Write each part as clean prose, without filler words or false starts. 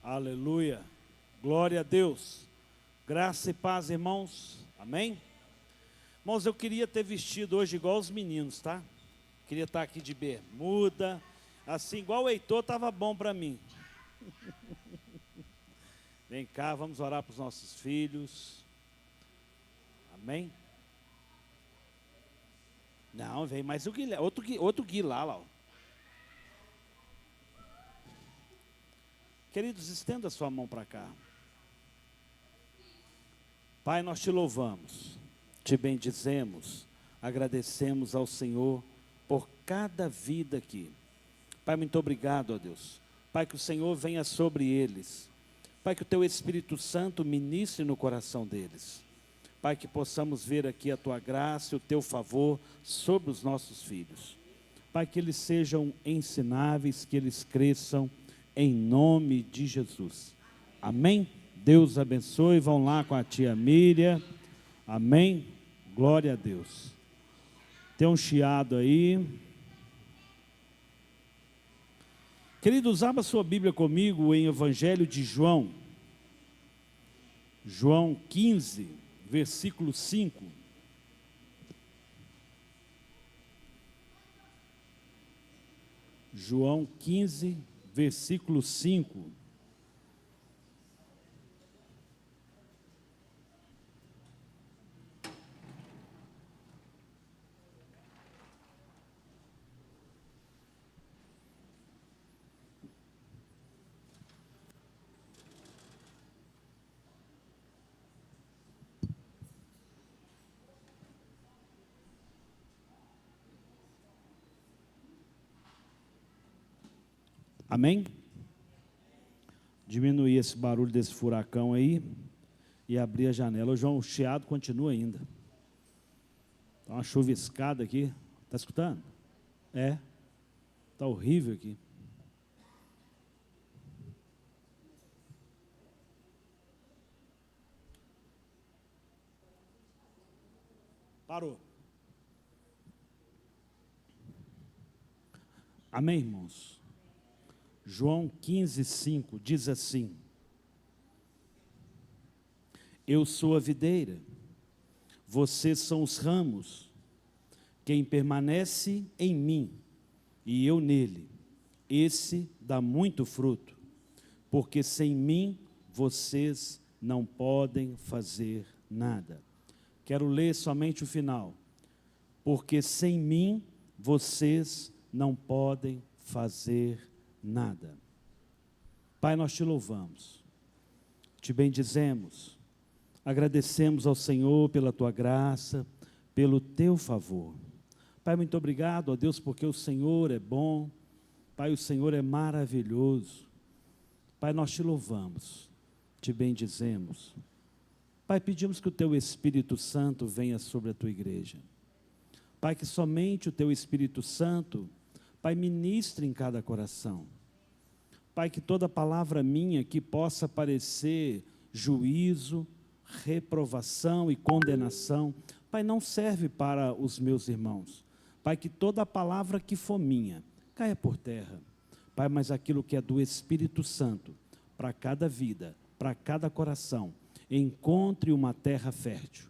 Aleluia. Glória a Deus. Graça e paz, irmãos. Amém? Irmãos, eu queria ter vestido hoje igual os meninos, tá? Queria estar aqui de bermuda, assim, igual o Heitor, estava bom para mim. Vem cá, vamos orar para os nossos filhos. Amém? Não, vem mais o Guilherme, outro Gui lá, ó. Queridos, estenda a sua mão para cá. Pai, nós te louvamos, te bendizemos, agradecemos ao Senhor por cada vida aqui. Pai, muito obrigado, ó Deus. Pai, que o Senhor venha sobre eles. Pai, que o teu Espírito Santo ministre no coração deles. Pai, que possamos ver aqui a tua graça e o teu favor sobre os nossos filhos. Pai, que eles sejam ensináveis, que eles cresçam em nome de Jesus. Amém? Deus abençoe. Vão lá com a tia Miriam. Amém? Glória a Deus. Tem um chiado aí. Queridos, abra sua Bíblia comigo em Evangelho de João. João 15, versículo 5. João 15, versículo 5. Amém? Diminuir esse barulho desse furacão aí e abrir a janela. O João, o chiado continua ainda. Está uma chuviscada aqui. Está escutando? É. Está horrível aqui. Parou. Amém, irmãos? João 15, 5 diz assim: Eu sou a videira, vocês são os ramos. Quem permanece em mim e eu nele, esse dá muito fruto, porque sem mim vocês não podem fazer nada. Quero ler somente o final. Porque sem mim vocês não podem fazer nada. Pai, nós te louvamos, te bendizemos, agradecemos ao Senhor pela tua graça, pelo teu favor. Pai, muito obrigado, ó Deus, porque o Senhor é bom. Pai, o Senhor é maravilhoso. Pai, nós te louvamos, te bendizemos. Pai, pedimos que o teu Espírito Santo venha sobre a tua igreja. Pai, que somente o teu Espírito Santo, Pai, ministre em cada coração. Pai, que toda palavra minha que possa parecer juízo, reprovação e condenação, Pai, não serve para os meus irmãos. Pai, que toda palavra que for minha caia por terra. Pai, mas aquilo que é do Espírito Santo, para cada vida, para cada coração, encontre uma terra fértil,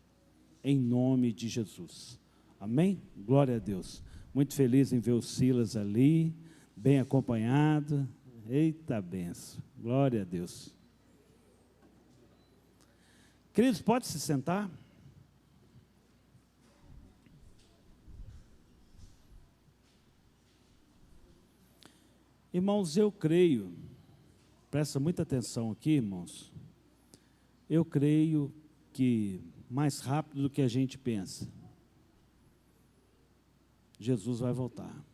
em nome de Jesus. Amém? Glória a Deus. Muito feliz em ver o Silas ali, bem acompanhado. Eita benção. Glória a Deus. Queridos, pode se sentar? Irmãos, eu creio, presta muita atenção aqui, irmãos. Eu creio que mais rápido do que a gente pensa, Jesus vai voltar.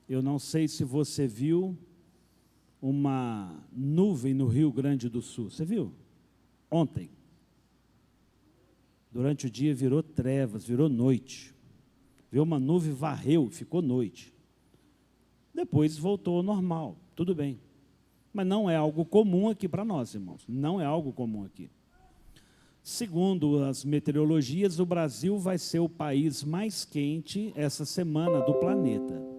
Eu não sei se você viu uma nuvem no Rio Grande do Sul. Você viu? Ontem. Durante o dia virou trevas, virou noite. Viu uma nuvem, varreu, ficou noite. Depois voltou ao normal, tudo bem. Mas não é algo comum aqui para nós, irmãos. Não é algo comum aqui. Segundo as meteorologias, o Brasil vai ser o país mais quente essa semana do planeta.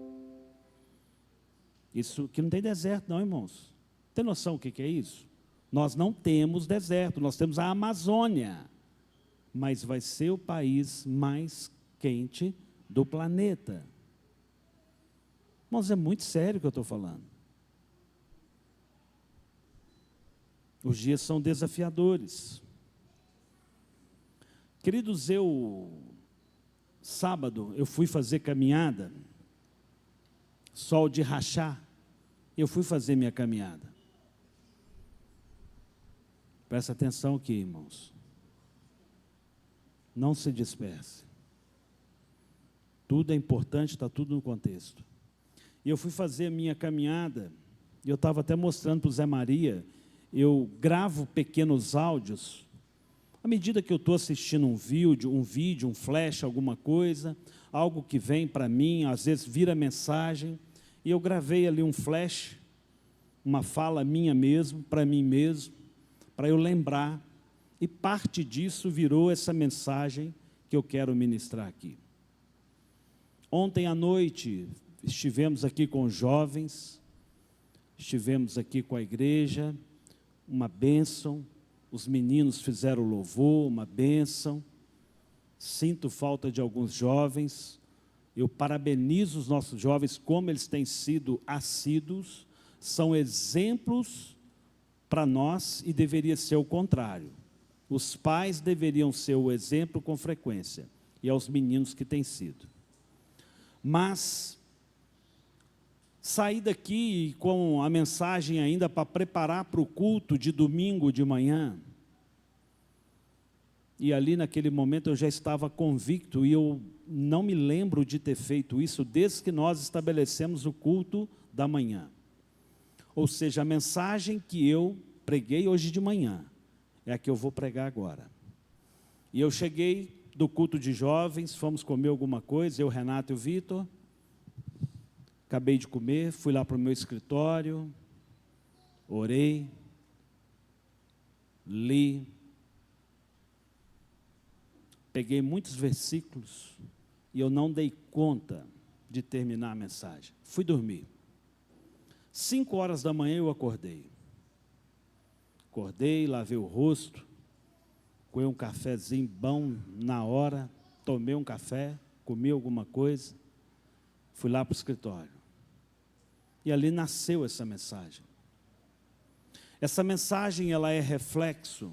Isso que não tem deserto não, irmãos. Tem noção o que é isso? Nós não temos deserto, nós temos a Amazônia, mas vai ser o país mais quente do planeta. Irmãos, é muito sério o que eu estou falando. Os dias são desafiadores. Queridos, sábado, eu fui fazer caminhada, sol de rachar, eu fui fazer minha caminhada. Presta atenção aqui, irmãos. Não se disperse. Tudo é importante, está tudo no contexto. E eu fui fazer a minha caminhada, e eu estava até mostrando para o Zé Maria, eu gravo pequenos áudios, à medida que eu estou assistindo um vídeo, um flash, alguma coisa, algo que vem para mim, às vezes vira mensagem, e eu gravei ali um flash, uma fala minha mesmo, para mim mesmo, para eu lembrar, e parte disso virou essa mensagem que eu quero ministrar aqui. Ontem à noite, estivemos aqui com os jovens, estivemos aqui com a igreja, uma bênção, os meninos fizeram louvor, uma bênção. Sinto falta de alguns jovens, eu parabenizo os nossos jovens, como eles têm sido assíduos, são exemplos para nós e deveria ser o contrário. Os pais deveriam ser o exemplo com frequência, e aos meninos que têm sido. Mas saí daqui com a mensagem ainda para preparar para o culto de domingo de manhã. E ali naquele momento eu já estava convicto, e eu não me lembro de ter feito isso desde que nós estabelecemos o culto da manhã. Ou seja, a mensagem que eu preguei hoje de manhã é a que eu vou pregar agora. E eu cheguei do culto de jovens, fomos comer alguma coisa, eu, Renato e o Vitor. Acabei de comer, fui lá para o meu escritório, orei, li, peguei muitos versículos e eu não dei conta de terminar a mensagem. Fui dormir. 5 horas da manhã eu acordei. Acordei, lavei o rosto, comi um cafezinho bom na hora, tomei um café, comi alguma coisa, fui lá para o escritório. E ali nasceu essa mensagem. Essa mensagem, ela é reflexo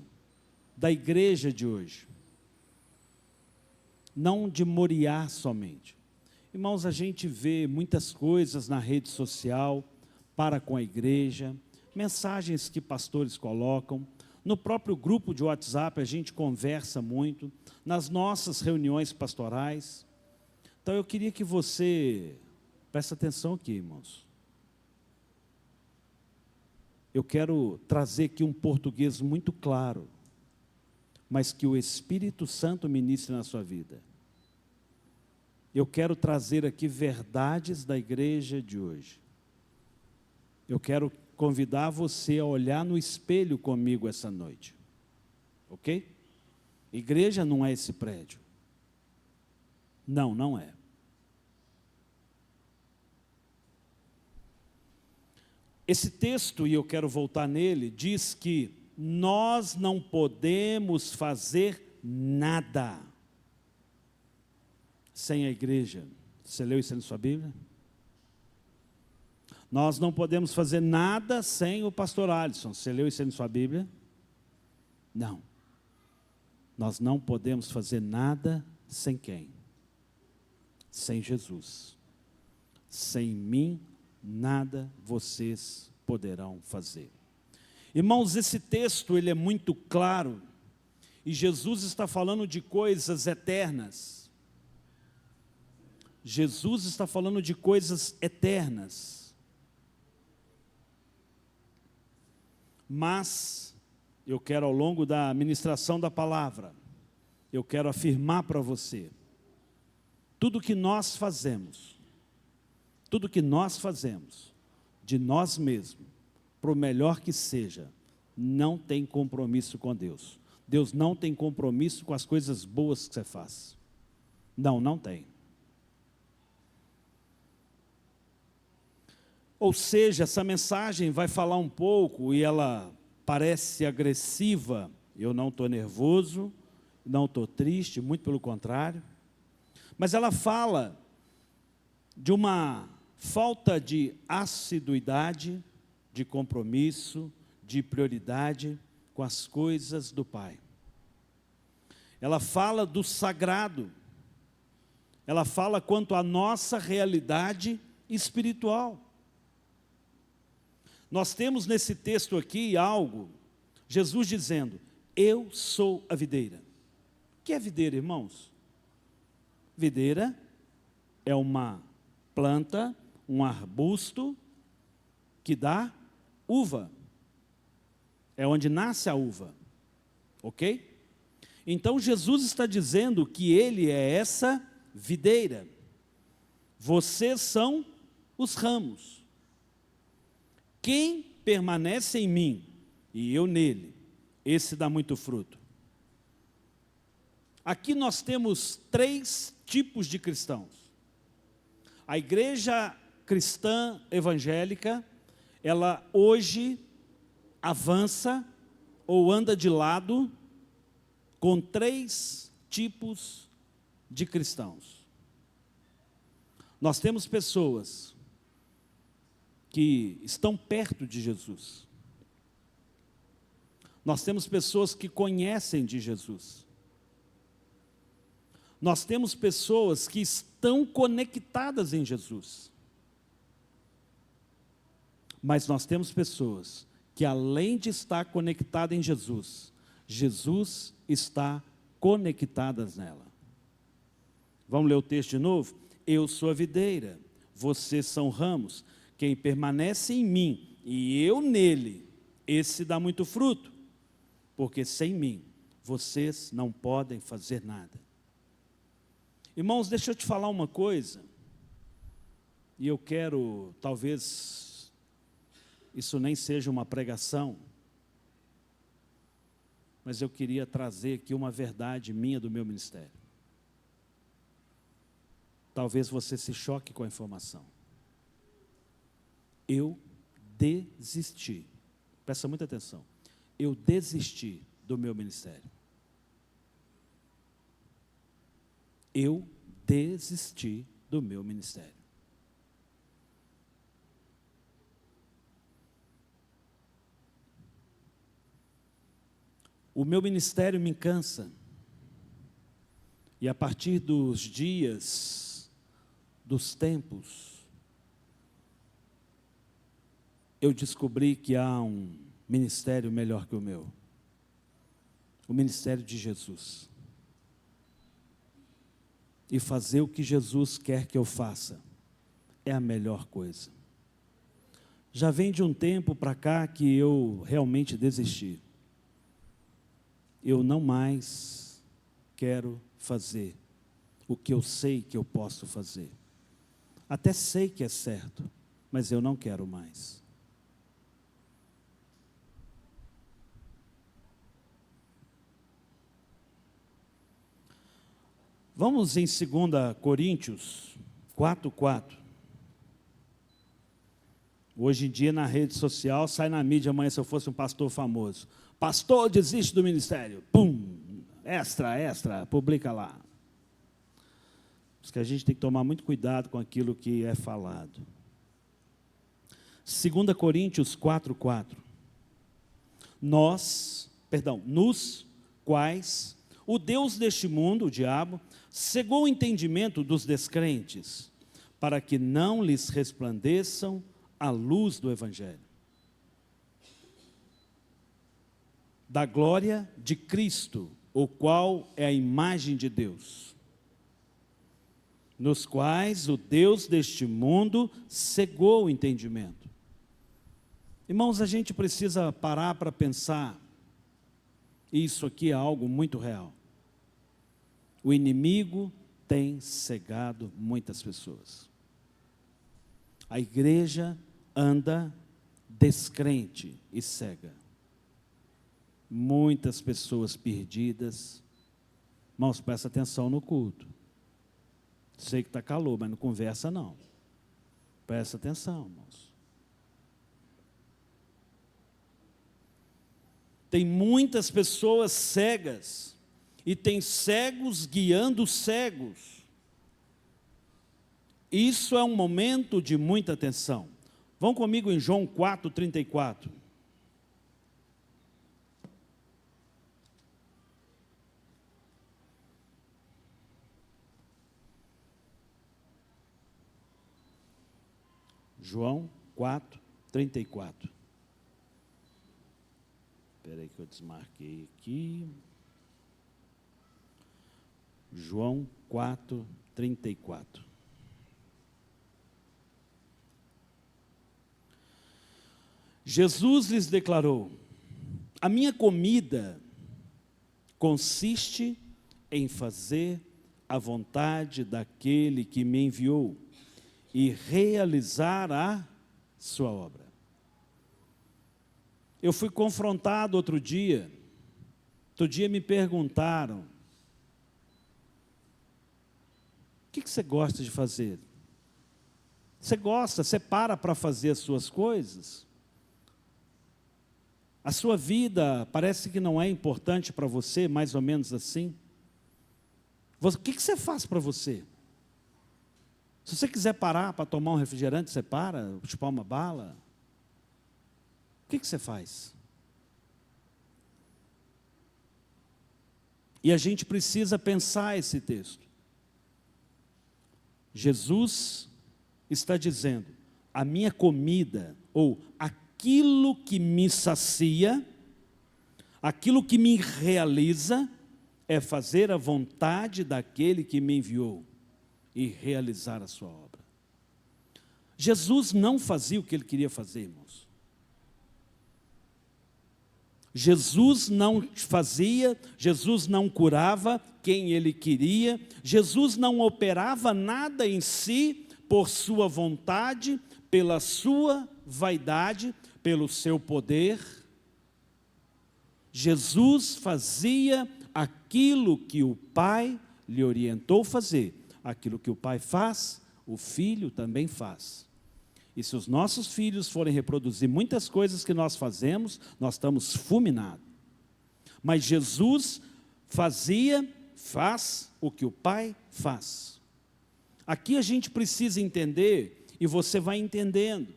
da igreja de hoje. Não de Moriá somente. Irmãos, a gente vê muitas coisas na rede social para com a igreja, mensagens que pastores colocam, no próprio grupo de WhatsApp a gente conversa muito, nas nossas reuniões pastorais. Então eu queria que você preste atenção aqui, irmãos. Eu quero trazer aqui um português muito claro, mas que o Espírito Santo ministre na sua vida. Eu quero trazer aqui verdades da igreja de hoje. Eu quero convidar você a olhar no espelho comigo essa noite. Ok? Igreja não é esse prédio. Não, não é. Esse texto, e eu quero voltar nele, diz que nós não podemos fazer nada sem a igreja. Você leu isso na sua Bíblia? Nós não podemos fazer nada sem o pastor Alisson. Você leu isso na sua Bíblia? Não. Nós não podemos fazer nada sem quem? Sem Jesus. Sem mim, nada vocês poderão fazer. Irmãos, esse texto ele é muito claro, e Jesus está falando de coisas eternas. Jesus está falando de coisas eternas. Mas eu quero, ao longo da ministração da palavra, eu quero afirmar para você, tudo que nós fazemos, de nós mesmos, por melhor que seja, não tem compromisso com Deus. Deus não tem compromisso com as coisas boas que você faz. Não, não tem. Ou seja, essa mensagem vai falar um pouco e ela parece agressiva. Eu não estou nervoso, não estou triste, muito pelo contrário. Mas ela fala de uma falta de assiduidade, de compromisso, de prioridade com as coisas do Pai. Ela fala do sagrado. Ela fala quanto à nossa realidade espiritual. Nós temos nesse texto aqui algo, Jesus dizendo, eu sou a videira. O que é videira, irmãos? Videira é uma planta, um arbusto que dá uva. É onde nasce a uva, ok? Então Jesus está dizendo que Ele é essa videira. Vocês são os ramos. Quem permanece em mim e eu nele, esse dá muito fruto. Aqui nós temos 3 tipos de cristãos. A igreja cristã evangélica, ela hoje avança ou anda de lado com 3 tipos de cristãos. Nós temos pessoas que estão perto de Jesus. Nós temos pessoas que conhecem de Jesus. Nós temos pessoas que estão conectadas em Jesus. Mas nós temos pessoas que, além de estar conectada em Jesus, Jesus está conectadas nela. Vamos ler o texto de novo? Eu sou a videira, vocês são ramos. Quem permanece em mim e eu nele, esse dá muito fruto, porque sem mim vocês não podem fazer nada. Irmãos, deixa eu te falar uma coisa, e eu quero, talvez, isso nem seja uma pregação, mas eu queria trazer aqui uma verdade minha do meu ministério. Talvez você se choque com a informação. Eu desisti, presta muita atenção, eu desisti do meu ministério. Eu desisti do meu ministério. O meu ministério me cansa. E a partir dos dias, dos tempos, eu descobri que há um ministério melhor que o meu. O ministério de Jesus. E fazer o que Jesus quer que eu faça é a melhor coisa. Já vem de um tempo para cá que eu realmente desisti. Eu não mais quero fazer o que eu sei que eu posso fazer. Até sei que é certo, mas eu não quero mais. Vamos em 2 Coríntios 4:4. Hoje em dia na rede social, sai na mídia amanhã se eu fosse um pastor famoso. Pastor desiste do ministério. Pum! Extra, publica lá. Por isso que a gente tem que tomar muito cuidado com aquilo que é falado. 2 Coríntios 4:4. Nos quais o Deus deste mundo, o diabo, cegou o entendimento dos descrentes, para que não lhes resplandeçam a luz do Evangelho, da glória de Cristo, o qual é a imagem de Deus, nos quais o Deus deste mundo cegou o entendimento. Irmãos, a gente precisa parar para pensar, isso aqui é algo muito real. O inimigo tem cegado muitas pessoas. A igreja anda descrente e cega. Muitas pessoas perdidas. Irmãos, presta atenção no culto. Sei que está calor, mas não conversa não. Presta atenção, irmãos. Tem muitas pessoas cegas, e tem cegos guiando cegos. Isso é um momento de muita atenção. Vão comigo em João 4:34. João 4:34. Espera aí que eu desmarquei aqui. João 4:34. Jesus lhes declarou: a minha comida consiste em fazer a vontade daquele que me enviou e realizar a sua obra. Eu fui confrontado outro dia me perguntaram: o que você gosta de fazer? Você para fazer as suas coisas? A sua vida parece que não é importante para você, mais ou menos assim? O que você faz para você? Se você quiser parar para tomar um refrigerante, você para, chupar uma bala? O que você faz? E a gente precisa pensar esse texto. Jesus está dizendo: a minha comida, ou aquilo que me sacia, aquilo que me realiza, é fazer a vontade daquele que me enviou e realizar a sua obra. Jesus não fazia o que ele queria fazer, irmãos. Jesus não fazia, Jesus não curava quem ele queria, Jesus não operava nada em si por sua vontade, pela sua vaidade, pelo seu poder. Jesus fazia aquilo que o Pai lhe orientou fazer. Aquilo que o Pai faz, o Filho também faz. E se os nossos filhos forem reproduzir muitas coisas que nós fazemos, nós estamos fulminados. Mas Jesus faz o que o Pai faz. Aqui a gente precisa entender, e você vai entendendo.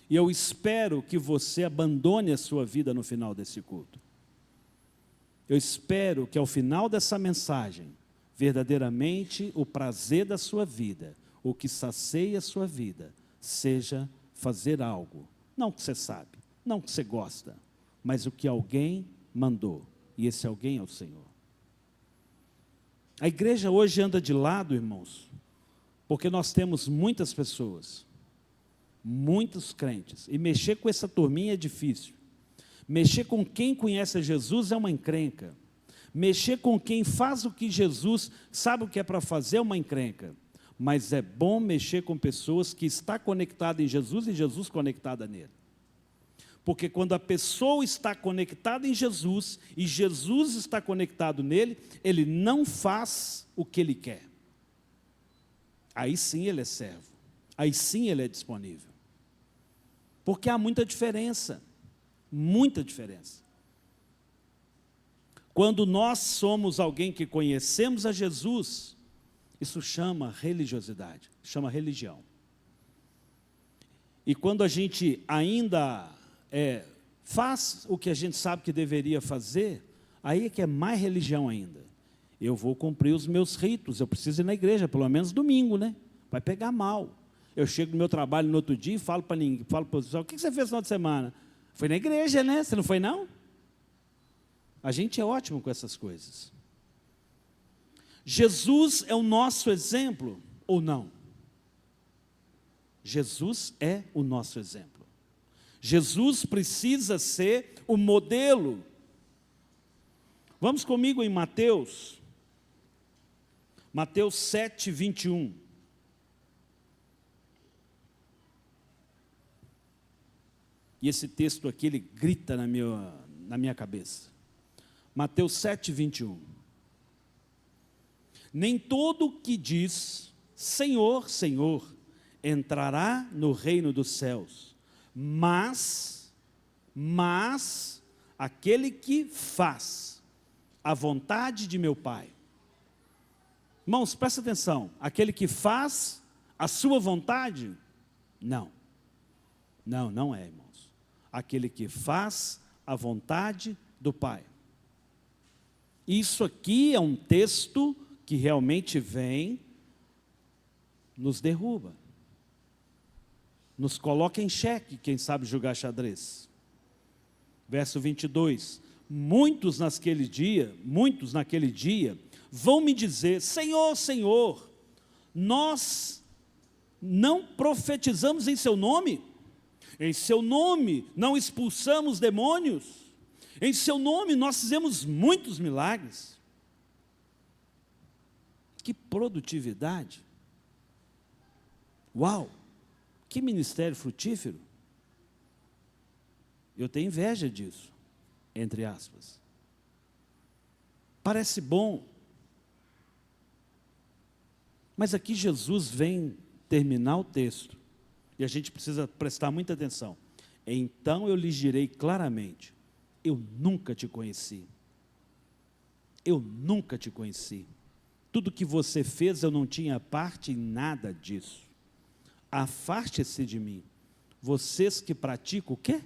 E eu espero que você abandone a sua vida no final desse culto. Eu espero que ao final dessa mensagem, verdadeiramente o prazer da sua vida, o que sacia a sua vida, seja fazer algo, não que você sabe, não que você gosta, mas o que alguém mandou, e esse alguém é o Senhor. A igreja hoje anda de lado, irmãos, porque nós temos muitas pessoas, muitos crentes, e mexer com essa turminha é difícil. Mexer com quem conhece a Jesus é uma encrenca. Mexer com quem faz o que Jesus sabe o que é para fazer é uma encrenca. Mas é bom mexer com pessoas que estão conectadas em Jesus e Jesus conectada nele. Porque quando a pessoa está conectada em Jesus e Jesus está conectado nele, ele não faz o que ele quer. Aí sim ele é servo. Aí sim ele é disponível. Porque há muita diferença. Muita diferença. Quando nós somos alguém que conhecemos a Jesus, isso chama religiosidade, chama religião. E quando a gente ainda faz o que a gente sabe que deveria fazer, aí é que é mais religião ainda. Eu vou cumprir os meus ritos, eu preciso ir na igreja, pelo menos domingo, né? Vai pegar mal. Eu chego no meu trabalho no outro dia e falo para ninguém, falo para o pessoal: o que você fez no final de semana? Foi na igreja, né? Você não foi, não? A gente é ótimo com essas coisas. Jesus é o nosso exemplo ou não? Jesus é o nosso exemplo. Jesus precisa ser o modelo. Vamos comigo em Mateus 7:21. E esse texto aqui, ele grita na minha cabeça. Mateus 7:21. Nem todo que diz Senhor, Senhor, entrará no reino dos céus, mas aquele que faz a vontade de meu Pai. Irmãos, presta atenção, aquele que faz a sua vontade? Não. Não, não é, irmãos. Aquele que faz a vontade do Pai. Isso aqui é um texto que realmente vem, nos derruba, nos coloca em xeque, quem sabe jogar xadrez. Verso 22, muitos naquele dia, vão me dizer, Senhor, Senhor, nós não profetizamos em seu nome? Em seu nome não expulsamos demônios? Em seu nome nós fizemos muitos milagres? Que produtividade! Uau! Que ministério frutífero! Eu tenho inveja disso, entre aspas. Parece bom, mas aqui Jesus vem terminar o texto, e a gente precisa prestar muita atenção. Então eu lhes direi claramente, eu nunca te conheci. Eu nunca te conheci. Tudo que você fez eu não tinha parte em nada disso. Afaste-se de mim, vocês que praticam o quê?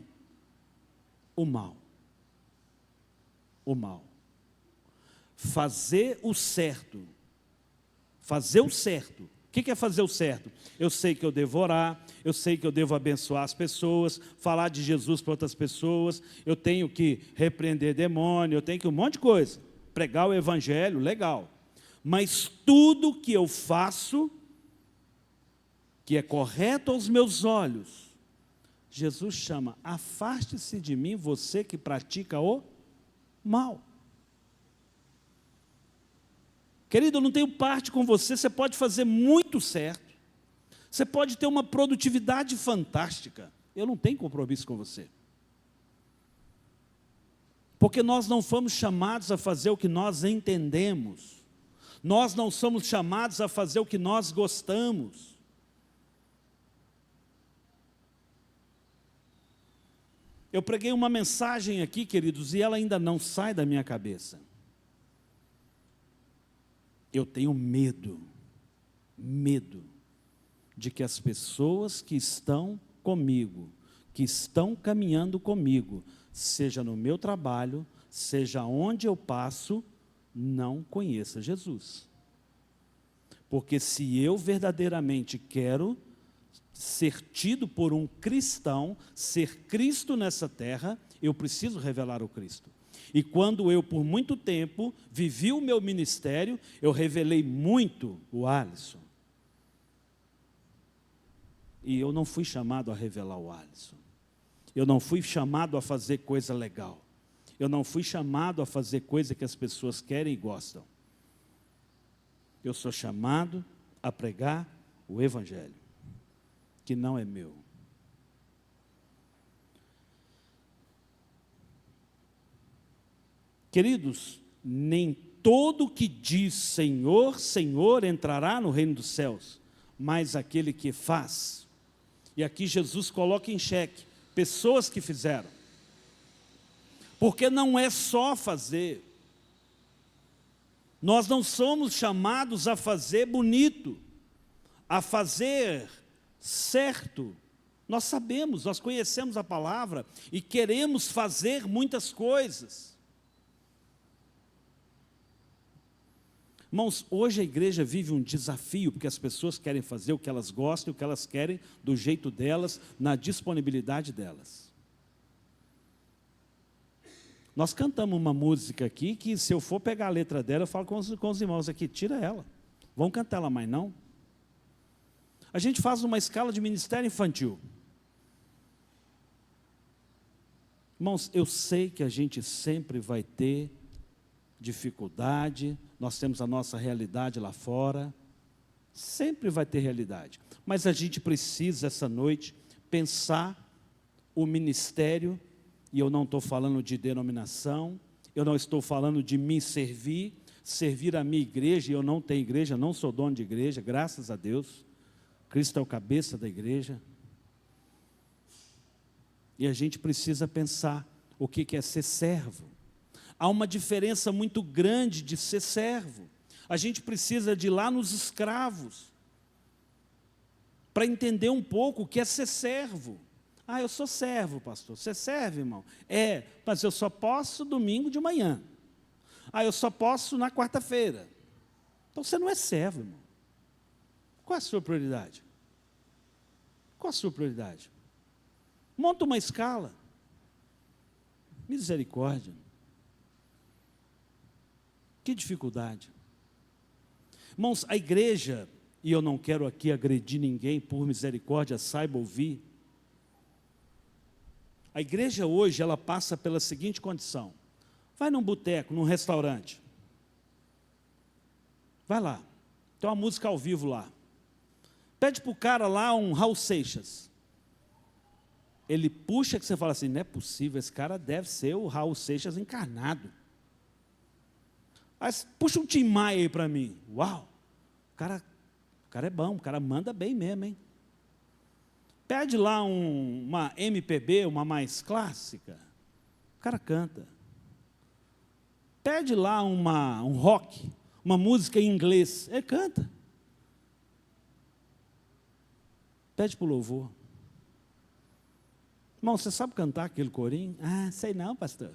O mal. O mal. Fazer o certo. Fazer o certo. O que é fazer o certo? Eu sei que eu devo orar, eu sei que eu devo abençoar as pessoas, falar de Jesus para outras pessoas, eu tenho que repreender demônio, eu tenho que um monte de coisa. Pregar o evangelho, legal. Mas tudo que eu faço, que é correto aos meus olhos, Jesus chama, afaste-se de mim, você que pratica o mal. Querido, eu não tenho parte com você, você pode fazer muito certo, você pode ter uma produtividade fantástica, eu não tenho compromisso com você. Porque nós não fomos chamados a fazer o que nós entendemos, nós não somos chamados a fazer o que nós gostamos. Eu preguei uma mensagem aqui, queridos, e ela ainda não sai da minha cabeça. Eu tenho medo de que as pessoas que estão comigo, que estão caminhando comigo, seja no meu trabalho, seja onde eu passo, não conheça Jesus. Porque se eu verdadeiramente quero ser tido por um cristão, ser Cristo nessa terra, eu preciso revelar o Cristo. E quando eu, por muito tempo, vivi o meu ministério, eu revelei muito o Alisson. E eu não fui chamado a revelar o Alisson. Eu não fui chamado a fazer coisa legal. Eu não fui chamado a fazer coisa que as pessoas querem e gostam. Eu sou chamado a pregar o Evangelho, que não é meu. Queridos, nem todo que diz Senhor, Senhor entrará no reino dos céus, mas aquele que faz. E aqui Jesus coloca em xeque pessoas que fizeram. Porque não é só fazer. Nós não somos chamados a fazer bonito, a fazer certo. Nós sabemos, nós conhecemos a palavra e queremos fazer muitas coisas. Irmãos, hoje a igreja vive um desafio, porque as pessoas querem fazer o que elas gostam, o que elas querem, do jeito delas, na disponibilidade delas. Nós cantamos uma música aqui, que se eu for pegar a letra dela, eu falo com os irmãos aqui, tira ela, vamos cantar ela mais não? A gente faz uma escala de ministério infantil. Irmãos, eu sei que a gente sempre vai ter dificuldade, nós temos a nossa realidade lá fora, sempre vai ter realidade, mas a gente precisa essa noite pensar o ministério, e eu não estou falando de denominação, eu não estou falando de me servir a minha igreja, e eu não tenho igreja, não sou dono de igreja, graças a Deus, Cristo é o cabeça da igreja, e a gente precisa pensar o que é ser servo. Há uma diferença muito grande de ser servo. A gente precisa de ir lá nos escravos para entender um pouco o que é ser servo. Ah, eu sou servo, pastor. Você serve, irmão? É, mas eu só posso domingo de manhã. Ah, eu só posso na quarta-feira. Então você não é servo, irmão. Qual é a sua prioridade? Qual a sua prioridade? Monta uma escala. Misericórdia. Que dificuldade. Irmãos, a igreja, e eu não quero aqui agredir ninguém, por misericórdia, saiba ouvir. A igreja hoje, ela passa pela seguinte condição. Vai num boteco, num restaurante. Vai lá. Tem uma música ao vivo lá. Pede para o cara lá um Raul Seixas. Ele puxa que você fala assim, não é possível, esse cara deve ser o Raul Seixas encarnado. Mas puxa um Tim Maia aí para mim. Uau, o cara é bom, o cara manda bem mesmo, hein? Pede lá uma MPB, uma mais clássica. O cara canta. Pede lá um rock, uma música em inglês. Ele canta. Pede para o louvor. Irmão, você sabe cantar aquele corinho? Ah, sei não, pastor.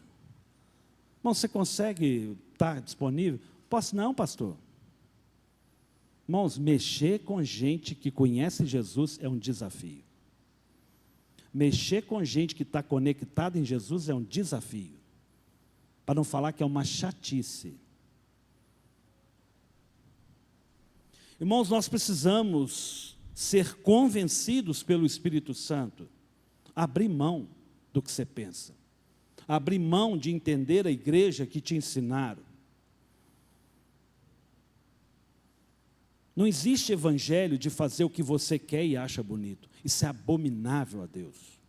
Irmão, você consegue estar disponível? Posso não, pastor. Irmãos, mexer com gente que conhece Jesus é um desafio. Mexer com gente que está conectada em Jesus é um desafio. Para não falar que é uma chatice. Irmãos, nós precisamos ser convencidos pelo Espírito Santo. Abrir mão do que você pensa. Abrir mão de entender a igreja que te ensinaram. Não existe evangelho de fazer o que você quer e acha bonito. Isso é abominável a Deus.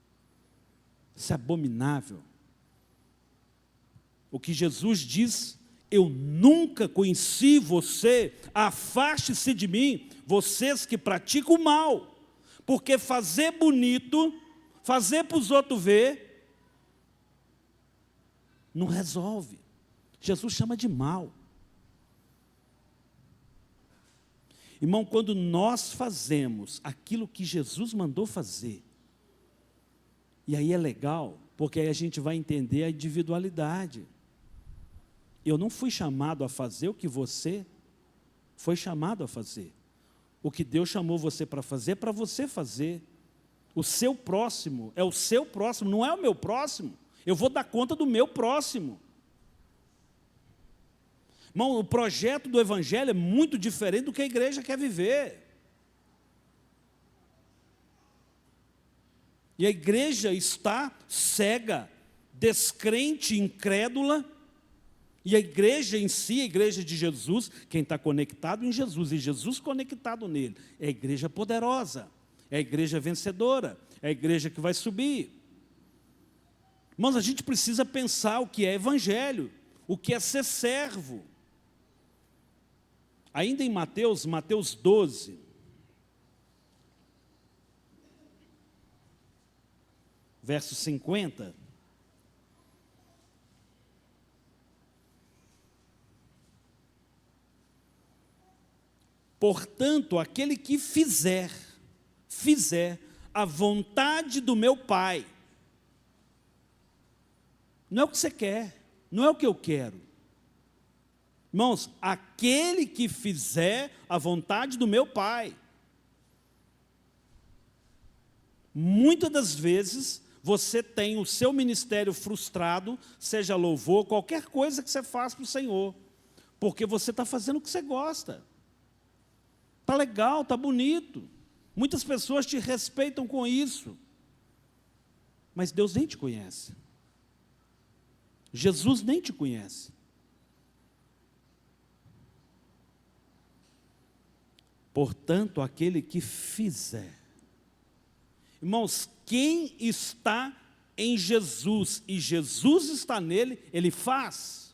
Isso é abominável. O que Jesus diz, eu nunca conheci você, afaste-se de mim, vocês que praticam o mal. Porque fazer bonito, fazer para os outros ver, não resolve. Jesus chama de mal. Irmão, quando nós fazemos aquilo que Jesus mandou fazer, e aí é legal, porque aí a gente vai entender a individualidade. Eu não fui chamado a fazer o que você foi chamado a fazer. O que Deus chamou você para fazer, é para você fazer. O seu próximo é o seu próximo, não é o meu próximo. Eu vou dar conta do meu próximo. Irmão, o projeto do Evangelho é muito diferente do que a igreja quer viver. E a igreja está cega, descrente, incrédula. E a igreja em si, a igreja de Jesus, quem está conectado em Jesus e Jesus conectado nele, é a igreja poderosa, é a igreja vencedora, é a igreja que vai subir. Irmãos, a gente precisa pensar o que é evangelho, o que é ser servo. Ainda em Mateus 12, verso 50. Portanto, aquele que fizer a vontade do meu Pai, não é o que você quer, não é o que eu quero. Irmãos, aquele que fizer a vontade do meu Pai. Muitas das vezes, você tem o seu ministério frustrado, seja louvor, qualquer coisa que você faz para o Senhor, porque você está fazendo o que você gosta. Está legal, está bonito. Muitas pessoas te respeitam com isso. Mas Deus nem te conhece. Jesus nem te conhece. Portanto, aquele que fizer. Irmãos, quem está em Jesus e Jesus está nele, ele faz,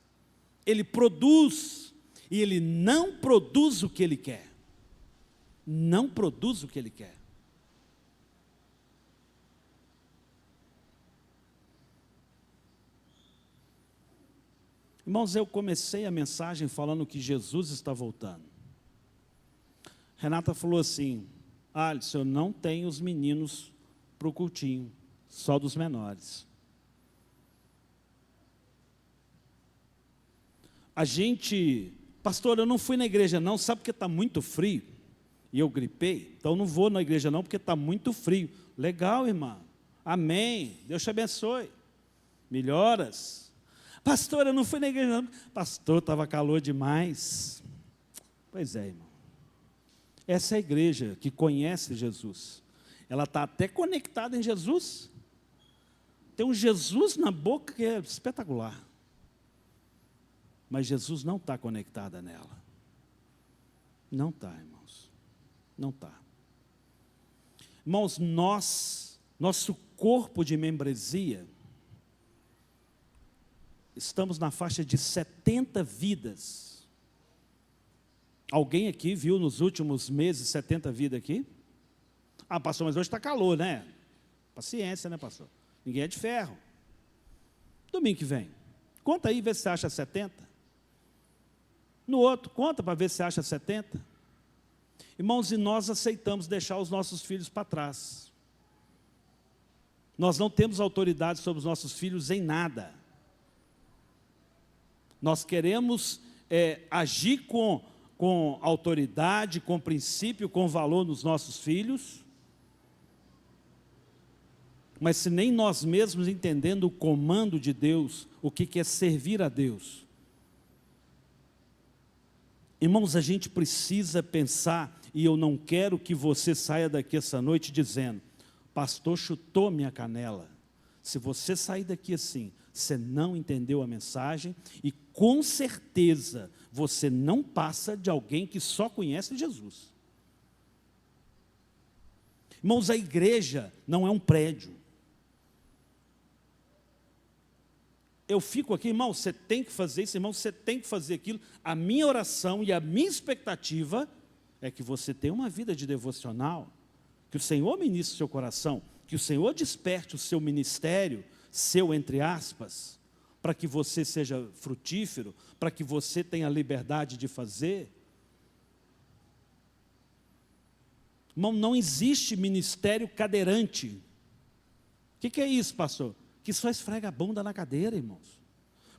ele produz, e ele não produz o que ele quer. Não produz o que ele quer. Irmãos, eu comecei a mensagem falando que Jesus está voltando. Renata falou assim: Alisson, eu não tenho os meninos para o cultinho, só dos menores. A gente, pastor, eu não fui na igreja não, sabe porque está muito frio? E eu gripei, então não vou na igreja não, porque está muito frio. Legal, irmã, amém, Deus te abençoe, melhoras. Pastor, eu não fui na igreja não, pastor, estava calor demais. Pois é, irmão, essa é a igreja que conhece Jesus, ela está até conectada em Jesus, tem um Jesus na boca que é espetacular, mas Jesus não está conectada nela, não está, irmãos, não está. Irmãos, nosso corpo de membresia, estamos na faixa de 70 vidas. Alguém aqui viu nos últimos meses 70 vidas aqui? Ah, pastor, mas hoje está calor, né? Paciência, né, pastor? Ninguém é de ferro. Domingo que vem, conta aí, vê se você acha 70. No outro, conta para ver se acha 70. Irmãos, e nós aceitamos deixar os nossos filhos para trás. Nós não temos autoridade sobre os nossos filhos em nada. Nós queremos agir com autoridade, com princípio, com valor nos nossos filhos, mas se nem nós mesmos entendendo o comando de Deus, o que é servir a Deus. Irmãos, a gente precisa pensar, e eu não quero que você saia daqui essa noite dizendo, pastor chutou minha canela. Se você sair daqui assim, você não entendeu a mensagem, e com certeza você não passa de alguém que só conhece Jesus. Irmãos, a igreja não é um prédio. Eu fico aqui, irmão, você tem que fazer isso, irmão, você tem que fazer aquilo. A minha oração e a minha expectativa é que você tenha uma vida de devocional, que o Senhor ministre o seu coração, que o Senhor desperte o seu ministério, seu entre aspas, para que você seja frutífero, para que você tenha liberdade de fazer. Irmão, não existe ministério cadeirante. O que é isso, pastor? Que só esfrega a bunda na cadeira, irmãos.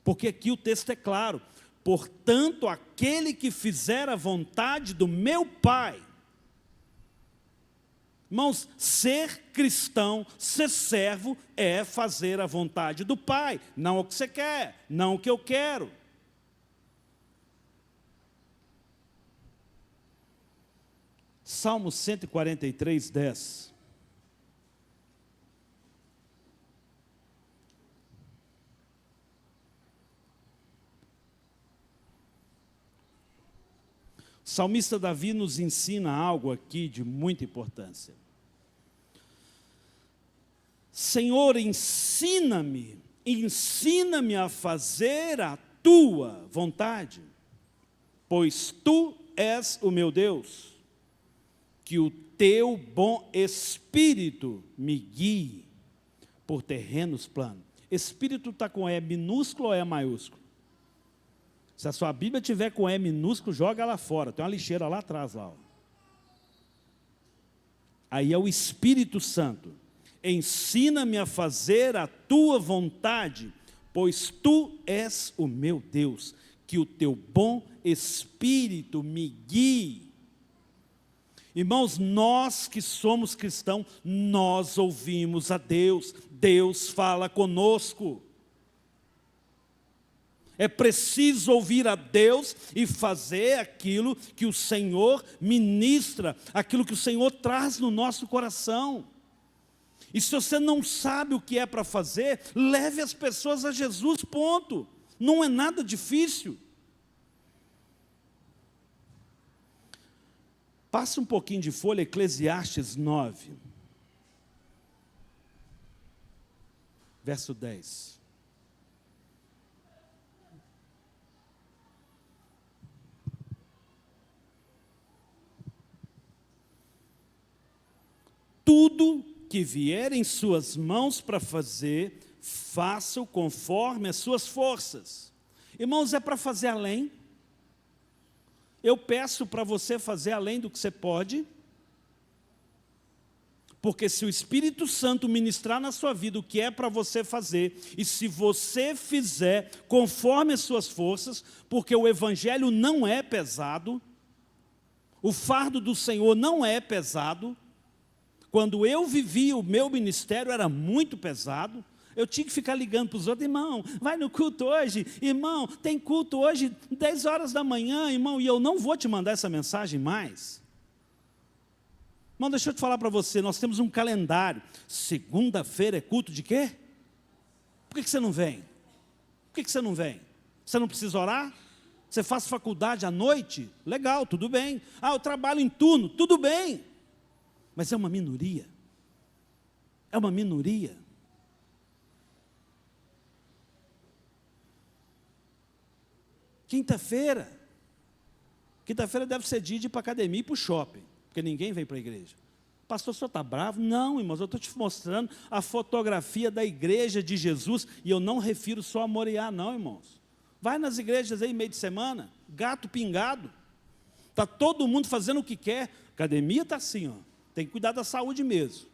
Porque aqui o texto é claro. Portanto, aquele que fizer a vontade do meu Pai. Irmãos, ser cristão, ser servo, é fazer a vontade do Pai. Não o que você quer, não o que eu quero. Salmo 143, 10. O salmista Davi nos ensina algo aqui de muita importância. Senhor, ensina-me a fazer a tua vontade, pois tu és o meu Deus, que o teu bom Espírito me guie por terrenos planos. Espírito está com E minúsculo ou E maiúsculo? Se a sua Bíblia tiver com E minúsculo, joga lá fora, tem uma lixeira lá atrás. Lá, ó. Aí é o Espírito Santo. Ensina-me a fazer a tua vontade, pois tu és o meu Deus, que o teu bom Espírito me guie. Irmãos, nós que somos cristãos, nós ouvimos a Deus, Deus fala conosco. É preciso ouvir a Deus e fazer aquilo que o Senhor ministra, aquilo que o Senhor traz no nosso coração. E se você não sabe o que é para fazer, leve as pessoas a Jesus, ponto. Não é nada difícil. Passa um pouquinho de folha, Eclesiastes 9, verso 10. Tudo que vier em suas mãos para fazer, faça-o conforme as suas forças, Irmãos, é para fazer além. Eu peço para você fazer além do que você pode, porque se o Espírito Santo ministrar na sua vida o que é para você fazer, e se você fizer conforme as suas forças, porque o Evangelho não é pesado, o fardo do Senhor não é pesado. Quando eu vivia o meu ministério era muito pesado, eu tinha que ficar ligando para os outros, irmão, vai no culto hoje, irmão, tem culto hoje 10 horas da manhã, irmão, e eu não vou te mandar essa mensagem mais. Irmão, deixa eu te falar para você, nós temos um calendário. Segunda-feira é culto de quê? Por que você não vem? Por que você não vem? Você não precisa orar? Você faz faculdade à noite? Legal, tudo bem. Ah, eu trabalho em turno, tudo bem. Mas é uma minoria. É uma minoria. Quinta-feira deve ser dia de ir para a academia e para o shopping, porque ninguém vem para a igreja. Pastor, o senhor está bravo? Não, irmãos, eu estou te mostrando a fotografia da igreja de Jesus, e eu não refiro só a Moriá, não, irmãos. Vai nas igrejas aí, meio de semana, gato pingado, está todo mundo fazendo o que quer, academia está assim, ó, tem que cuidar da saúde mesmo,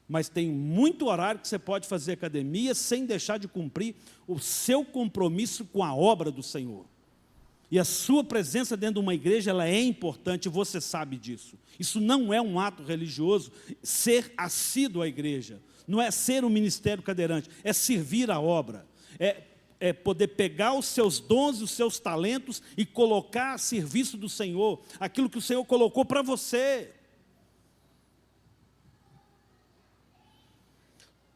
mas tem muito horário que você pode fazer academia sem deixar de cumprir o seu compromisso com a obra do Senhor. E a sua presença dentro de uma igreja, ela é importante, você sabe disso. Isso não é um ato religioso, ser assíduo à igreja. Não é ser um ministério cadeirante, é servir a obra. É poder pegar os seus dons e os seus talentos e colocar a serviço do Senhor, aquilo que o Senhor colocou para você.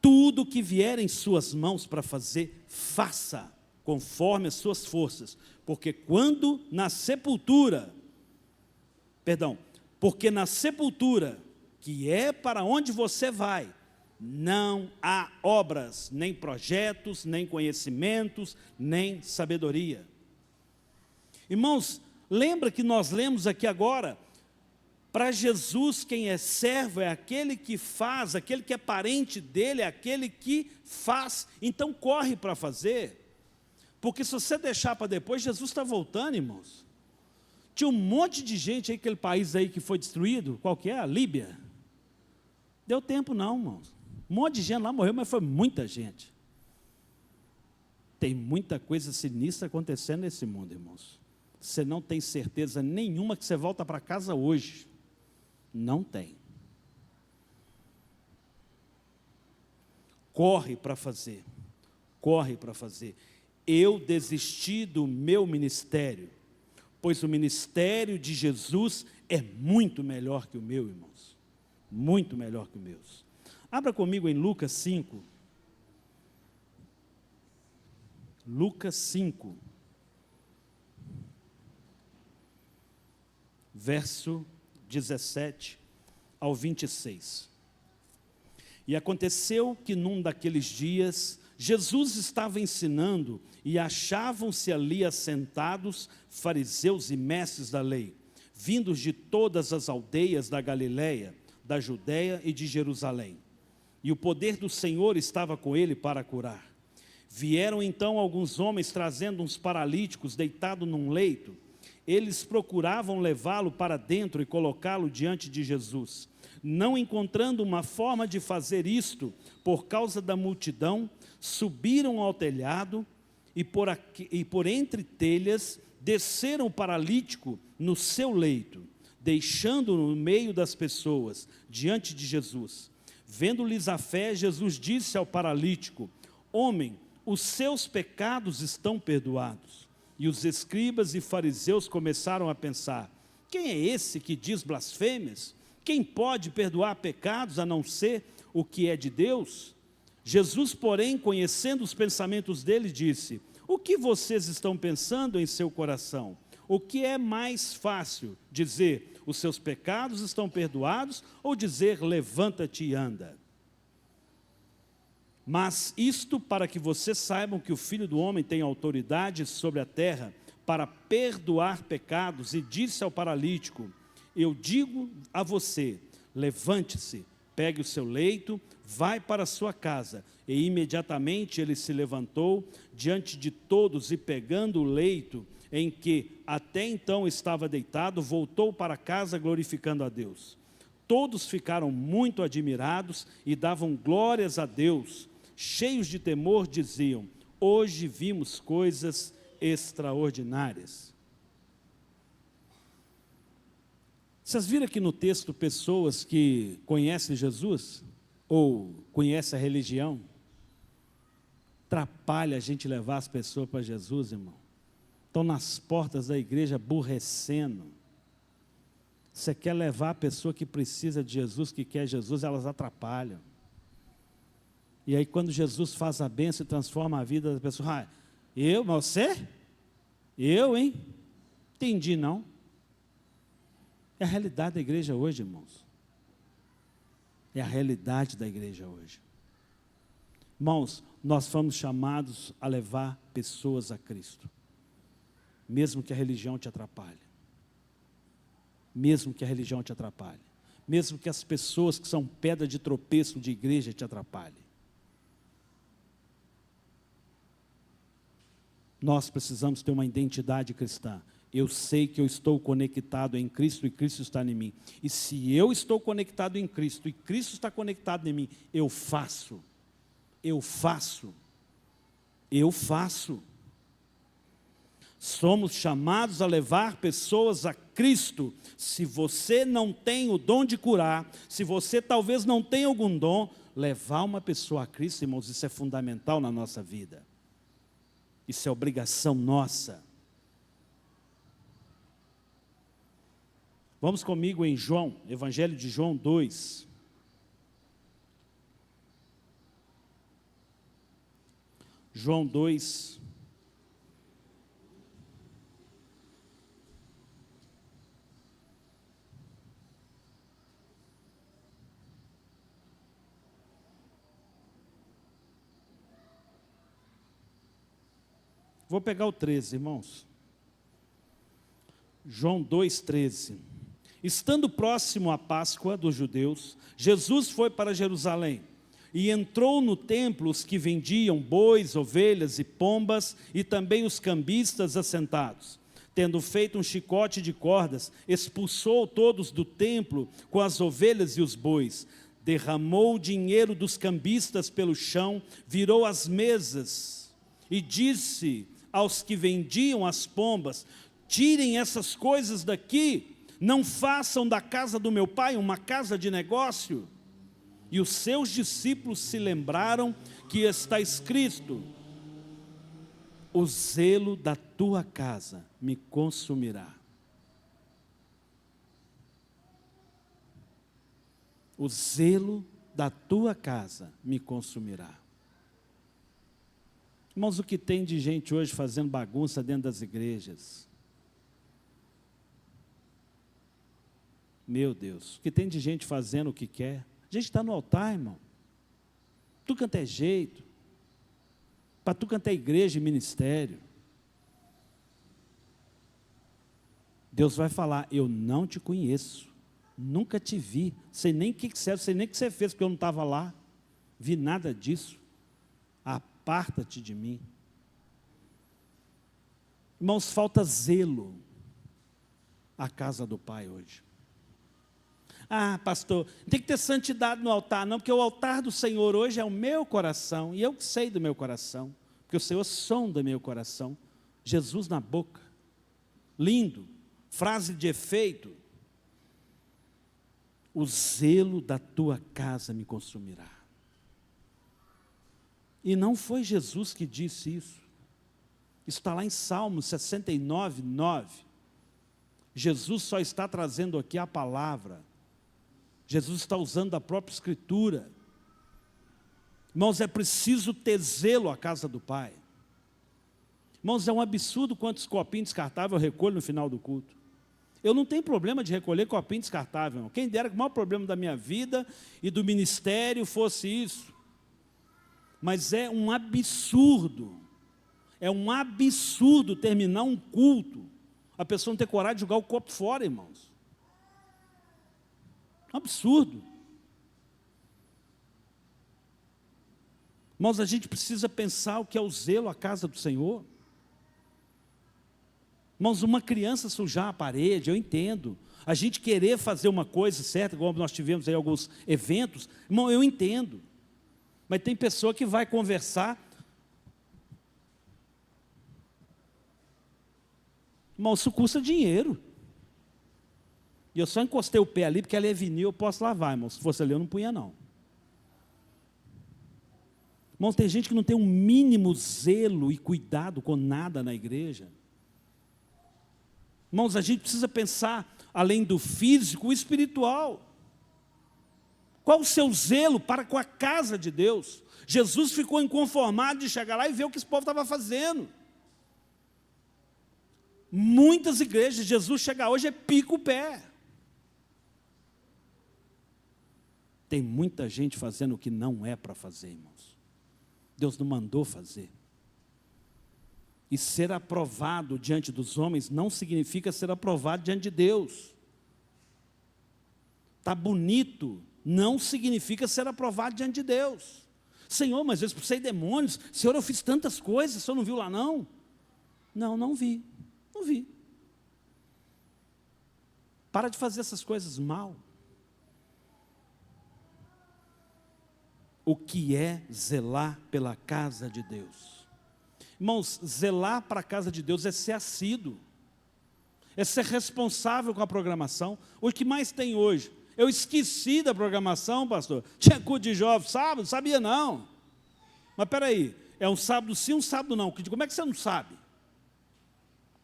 Tudo que vier em suas mãos para fazer, faça conforme as suas forças. Porque na sepultura, que é para onde você vai, não há obras, nem projetos, nem conhecimentos, nem sabedoria. Irmãos, lembra que nós lemos aqui agora, para Jesus quem é servo é aquele que faz, aquele que é parente dele é aquele que faz, então corre para fazer. Porque se você deixar para depois, Jesus está voltando, irmãos. Tinha um monte de gente aí, aquele país aí que foi destruído, qual que é? A Líbia. Deu tempo não, irmãos. Um monte de gente lá morreu, mas foi muita gente. Tem muita coisa sinistra acontecendo nesse mundo, irmãos. Você não tem certeza nenhuma que você volta para casa hoje. Não tem. Corre para fazer. Corre para fazer. Eu desisti do meu ministério, pois o ministério de Jesus é muito melhor que o meu, irmãos. Muito melhor que o meu. Abra comigo em Lucas 5. Lucas 5. Verso 17 ao 26. E aconteceu que num daqueles dias, Jesus estava ensinando e achavam-se ali assentados fariseus e mestres da lei, vindos de todas as aldeias da Galileia, da Judéia e de Jerusalém. E o poder do Senhor estava com ele para curar. Vieram então alguns homens trazendo uns paralíticos deitados num leito. Eles procuravam levá-lo para dentro e colocá-lo diante de Jesus. Não encontrando uma forma de fazer isto, por causa da multidão, subiram ao telhado e por entre telhas desceram o paralítico no seu leito, deixando-o no meio das pessoas, diante de Jesus. Vendo-lhes a fé, Jesus disse ao paralítico: homem, os seus pecados estão perdoados. E os escribas e fariseus começaram a pensar: quem é esse que diz blasfêmias? Quem pode perdoar pecados a não ser o que é de Deus? Jesus, porém, conhecendo os pensamentos dele, disse: o que vocês estão pensando em seu coração? O que é mais fácil, dizer, os seus pecados estão perdoados, ou dizer, levanta-te e anda? Mas isto para que vocês saibam que o Filho do Homem tem autoridade sobre a terra para perdoar pecados, e disse ao paralítico: eu digo a você, levante-se, pegue o seu leito, vai para a sua casa. E imediatamente ele se levantou diante de todos e pegando o leito em que até então estava deitado, voltou para casa glorificando a Deus. Todos ficaram muito admirados e davam glórias a Deus. Cheios de temor diziam: hoje vimos coisas extraordinárias. Vocês viram aqui no texto pessoas que conhecem Jesus? Ou conhecem a religião? Atrapalha a gente levar as pessoas para Jesus, irmão. Estão nas portas da igreja aborrecendo. Você quer levar a pessoa que precisa de Jesus, que quer Jesus, elas atrapalham. E aí quando Jesus faz a bênção e transforma a vida da pessoa, mas você? Eu, hein? Entendi não. É a realidade da igreja hoje, irmãos. É a realidade da igreja hoje. Irmãos, nós fomos chamados a levar pessoas a Cristo. Mesmo que a religião te atrapalhe. Mesmo que a religião te atrapalhe. Mesmo que as pessoas que são pedra de tropeço de igreja te atrapalhem. Nós precisamos ter uma identidade cristã. Eu sei que eu estou conectado em Cristo e Cristo está em mim. E se eu estou conectado em Cristo e Cristo está conectado em mim, eu faço. Somos chamados a levar pessoas a Cristo. Se você não tem o dom de curar, se você talvez não tenha algum dom, levar uma pessoa a Cristo, irmãos, isso é fundamental na nossa vida. Isso é obrigação nossa. Vamos comigo em João, Evangelho de João 2. João 2. Vou pegar o 13, irmãos. João 2,13. Estando próximo à Páscoa dos judeus, Jesus foi para Jerusalém e entrou no templo os que vendiam bois, ovelhas e pombas e também os cambistas assentados. Tendo feito um chicote de cordas, expulsou todos do templo com as ovelhas e os bois. Derramou o dinheiro dos cambistas pelo chão, virou as mesas e disse aos que vendiam as pombas: tirem essas coisas daqui, não façam da casa do meu pai uma casa de negócio. E os seus discípulos se lembraram que está escrito: o zelo da tua casa me consumirá. O zelo da tua casa me consumirá. Irmãos, o que tem de gente hoje fazendo bagunça dentro das igrejas? Meu Deus, o que tem de gente fazendo o que quer? A gente está no altar, irmão. Tu quanto é jeito. Para tu quanto é igreja e ministério. Deus vai falar: eu não te conheço. Nunca te vi. Sei nem o que serve, sei nem o que você fez, porque eu não estava lá. Vi nada disso. Aparta-te de mim. Irmãos, falta zelo à casa do Pai hoje. Ah, pastor, tem que ter santidade no altar, não, porque o altar do Senhor hoje é o meu coração, e eu sei do meu coração, porque o Senhor sonda meu coração. Jesus na boca, lindo, frase de efeito: o zelo da tua casa me consumirá. E não foi Jesus que disse isso. Isso está lá em Salmos 69, 9. Jesus só está trazendo aqui a palavra. Jesus está usando a própria Escritura. Irmãos, é preciso ter zelo à casa do Pai. Irmãos, é um absurdo quantos copinhos descartáveis eu recolho no final do culto. Eu não tenho problema de recolher copinho descartável, irmão. Quem dera que o maior problema da minha vida e do ministério fosse isso. Mas é um absurdo terminar um culto, a pessoa não ter coragem de jogar o copo fora, irmãos. Absurdo. Irmãos, a gente precisa pensar o que é o zelo à casa do Senhor. Irmãos, uma criança sujar a parede, eu entendo. A gente querer fazer uma coisa certa, como nós tivemos aí alguns eventos, irmão, eu entendo. Mas tem pessoa que vai conversar. Irmão, isso custa dinheiro. E eu só encostei o pé ali, porque ali é vinil, eu posso lavar, irmão. Se fosse ali, eu não punha, não. Irmãos, tem gente que não tem um mínimo zelo e cuidado com nada na igreja. Irmãos, a gente precisa pensar, além do físico, o espiritual. Qual o seu zelo para com a casa de Deus? Jesus ficou inconformado de chegar lá e ver o que esse povo estava fazendo. Muitas igrejas, Jesus chega hoje, pica o pé. Tem muita gente fazendo o que não é para fazer, irmãos. Deus não mandou fazer. E ser aprovado diante dos homens não significa ser aprovado diante de Deus. Está bonito, não significa ser aprovado diante de Deus. Senhor, mas eu expulsei demônios. Senhor, eu fiz tantas coisas, o Senhor não viu lá não? Não, não vi. Não vi. Para de fazer essas coisas mal. O que é zelar pela casa de Deus? Irmãos, zelar para a casa de Deus é ser assíduo, é ser responsável com a programação. O que mais tem hoje? Eu esqueci da programação, pastor. Tinha culto de jovens sábado? Sabia não. Mas espera aí, é um sábado sim, um sábado não. Como é que você não sabe?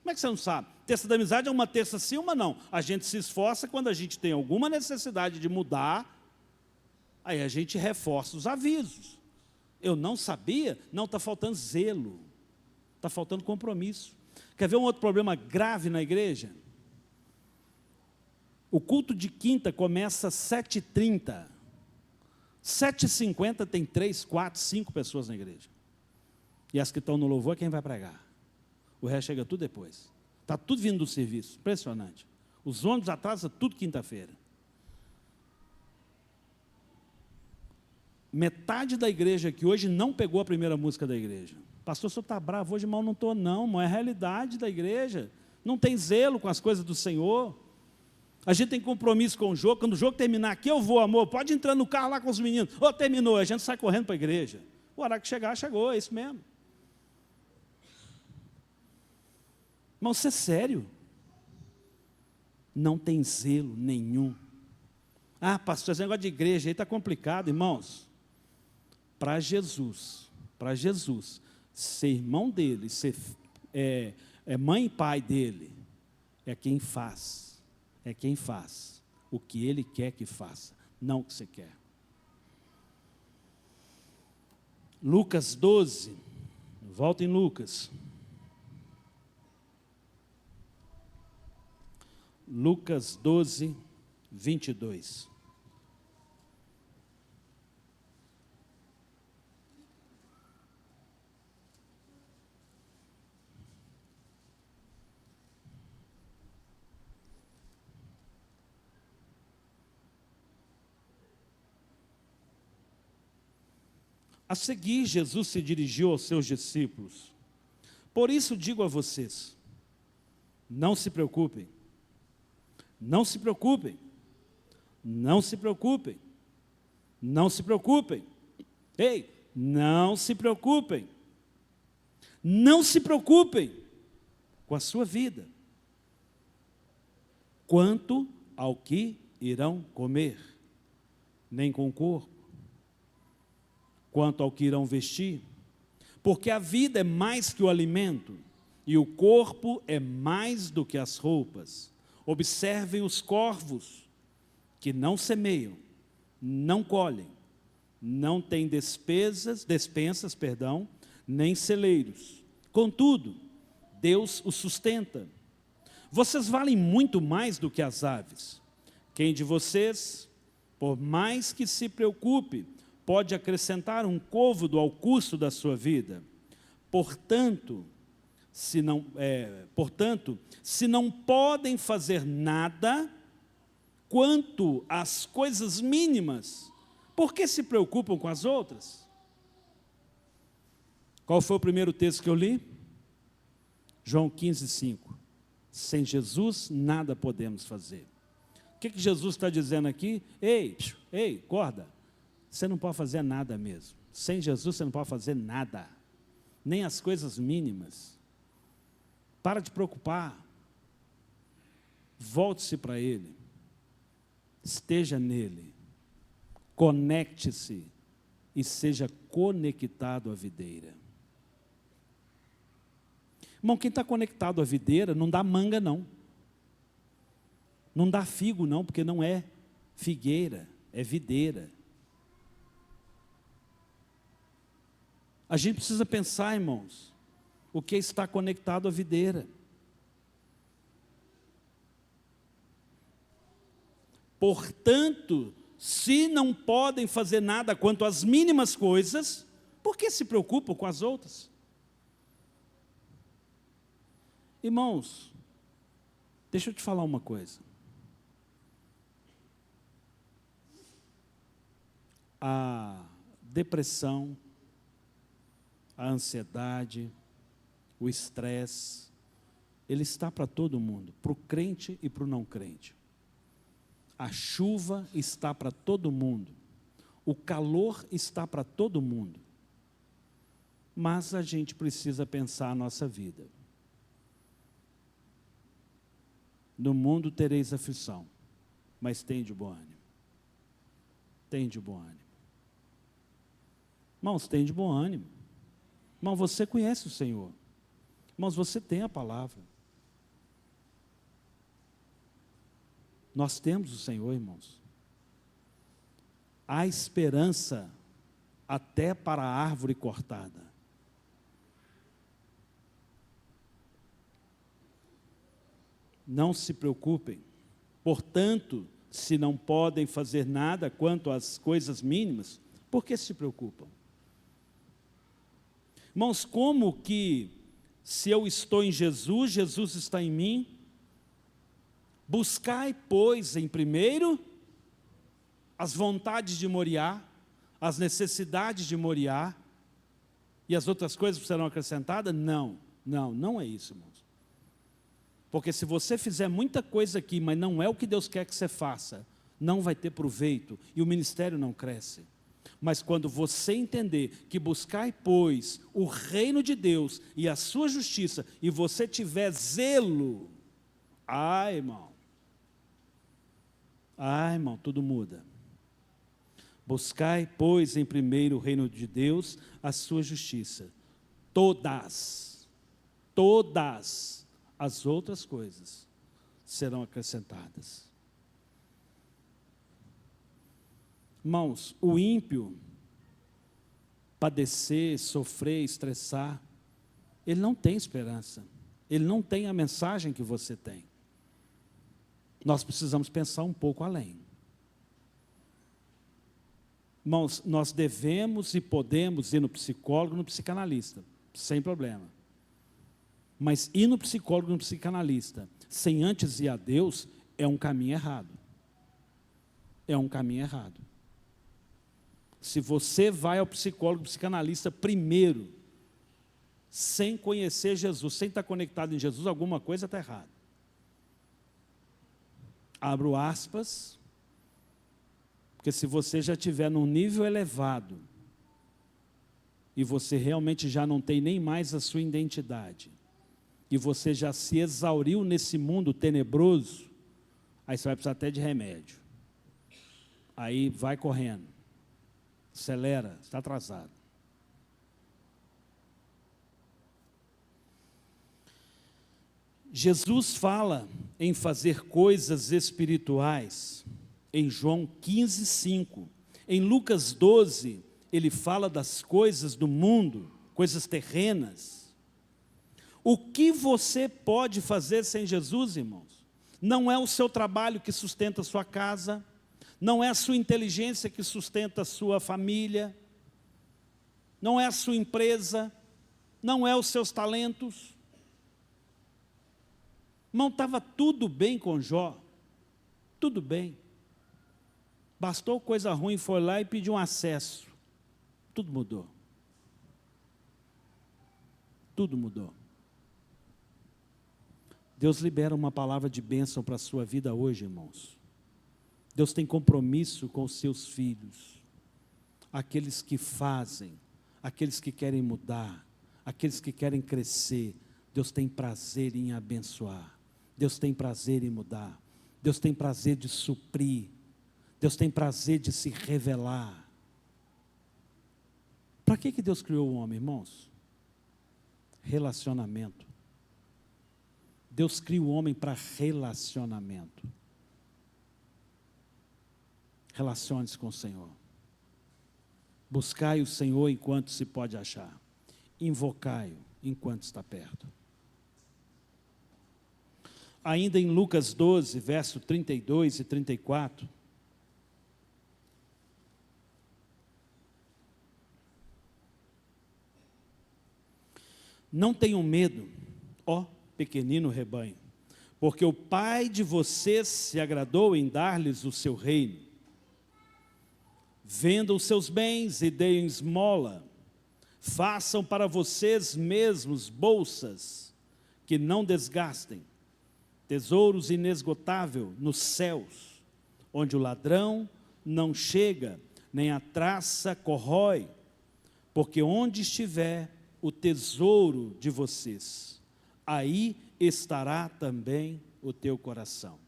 Como é que você não sabe? Terça da amizade é uma terça sim, uma não. A gente se esforça quando a gente tem alguma necessidade de mudar, aí a gente reforça os avisos. Eu não sabia? Não, está faltando zelo. Está faltando compromisso. Quer ver um outro problema grave na igreja? O culto de quinta começa às 7h30. 7h50 tem 3, 4, 5 pessoas na igreja. E as que estão no louvor é quem vai pregar. O resto chega tudo depois. Está tudo vindo do serviço. Impressionante. Os ônibus atrasam tudo quinta-feira. Metade da igreja aqui hoje não pegou a primeira música da igreja. Pastor, o senhor está bravo hoje, irmão? Não estou não, irmão. É a realidade da igreja. Não tem zelo com as coisas do Senhor. A gente tem compromisso com o jogo. Quando o jogo terminar aqui, eu vou, amor. Pode entrar no carro lá com os meninos. Ô, terminou. A gente sai correndo para a igreja. O horário que chegar, chegou. É isso mesmo. Irmão, isso é sério. Não tem zelo nenhum. Ah, pastor, esse negócio de igreja aí está complicado, irmãos. Para Jesus, ser irmão dele, ser mãe e pai dele, é quem faz o que ele quer que faça, não o que você quer. Lucas 12, volta em Lucas. Lucas 12, 22. A seguir, Jesus se dirigiu aos seus discípulos. Por isso digo a vocês, não se preocupem, não se preocupem, não se preocupem, não se preocupem. Ei, não se preocupem, não se preocupem com a sua vida, quanto ao que irão comer, nem com o corpo, quanto ao que irão vestir, porque a vida é mais que o alimento, e o corpo é mais do que as roupas. Observem os corvos, que não semeiam, não colhem, não têm despensas, nem celeiros. Contudo, Deus os sustenta. Vocês valem muito mais do que as aves. Quem de vocês, por mais que se preocupe, pode acrescentar um côvado ao custo da sua vida? Portanto, se não podem fazer nada quanto às coisas mínimas, por que se preocupam com as outras? Qual foi o primeiro texto que eu li? João 15:5. Sem Jesus, nada podemos fazer. O que Jesus está dizendo aqui? Ei, acorda. Você não pode fazer nada mesmo. Sem Jesus, você não pode fazer nada. Nem as coisas mínimas. Para de preocupar. Volte-se para Ele. Esteja nele. Conecte-se e seja conectado à videira. Irmão, quem está conectado à videira não dá manga não. Não dá figo não, porque não é figueira, é videira. A gente precisa pensar, irmãos, o que está conectado à videira. Portanto, se não podem fazer nada quanto às mínimas coisas, por que se preocupam com as outras? Irmãos, deixa eu te falar uma coisa. A depressão, a ansiedade, o estresse, ele está para todo mundo, para o crente e para o não crente. A chuva está para todo mundo, o calor está para todo mundo. Mas a gente precisa pensar a nossa vida. No mundo tereis aflição, mas tende bom ânimo. Tende bom ânimo. Irmãos, tende bom ânimo. Irmão, você conhece o Senhor. Irmãos, você tem a palavra. Nós temos o Senhor, irmãos. Há esperança até para a árvore cortada. Não se preocupem. Portanto, se não podem fazer nada quanto às coisas mínimas, por que se preocupam? Irmãos, como que, se eu estou em Jesus, Jesus está em mim? Buscai, pois, em primeiro, as vontades de Moriá, as necessidades de Moriá, e as outras coisas serão acrescentadas? Não é isso, irmãos. Porque se você fizer muita coisa aqui, mas não é o que Deus quer que você faça, não vai ter proveito, e o ministério não cresce. Mas quando você entender que buscai, pois, o reino de Deus e a sua justiça, e você tiver zelo, irmão, tudo muda. Buscai, pois, em primeiro o reino de Deus, a sua justiça. Todas as outras coisas serão acrescentadas. Irmãos, o ímpio padecer, sofrer, estressar, ele não tem esperança, ele não tem a mensagem que você tem. Nós precisamos pensar um pouco além. Irmãos, nós devemos e podemos ir no psicólogo, no psicanalista, sem problema. Mas ir no psicólogo, no psicanalista, sem antes ir a Deus, é um caminho errado. É um caminho errado. Se você vai ao psicólogo, psicanalista primeiro, sem conhecer Jesus, sem estar conectado em Jesus, alguma coisa está errada. Abro aspas, porque se você já estiver num nível elevado, e você realmente já não tem nem mais a sua identidade, e você já se exauriu nesse mundo tenebroso, aí você vai precisar até de remédio. Aí vai correndo, acelera, está atrasado. Jesus fala em fazer coisas espirituais em João 15:5. Em Lucas 12, ele fala das coisas do mundo, coisas terrenas. O que você pode fazer sem Jesus, irmãos? Não é o seu trabalho que sustenta a sua casa, não é a sua inteligência que sustenta a sua família, não é a sua empresa, não é os seus talentos. Irmão, estava tudo bem com Jó, tudo bem. Bastou coisa ruim, foi lá e pediu um acesso, tudo mudou. Tudo mudou. Deus libera uma palavra de bênção para a sua vida hoje, irmãos. Deus tem compromisso com os seus filhos. Aqueles que fazem, aqueles que querem mudar, aqueles que querem crescer. Deus tem prazer em abençoar. Deus tem prazer em mudar. Deus tem prazer de suprir. Deus tem prazer de se revelar. Para que Deus criou o homem, irmãos? Relacionamento. Deus cria o homem para relacionamento. Relacione-se com o Senhor. Buscai o Senhor enquanto se pode achar. Invocai-o enquanto está perto. Ainda em Lucas 12, verso 32 e 34. Não tenham medo, ó pequenino rebanho, porque o Pai de vocês se agradou em dar-lhes o seu reino. Vendam os seus bens e deem esmola. Façam para vocês mesmos bolsas que não desgastem, tesouros inesgotáveis nos céus, onde o ladrão não chega, nem a traça corrói, porque onde estiver o tesouro de vocês, aí estará também o teu coração.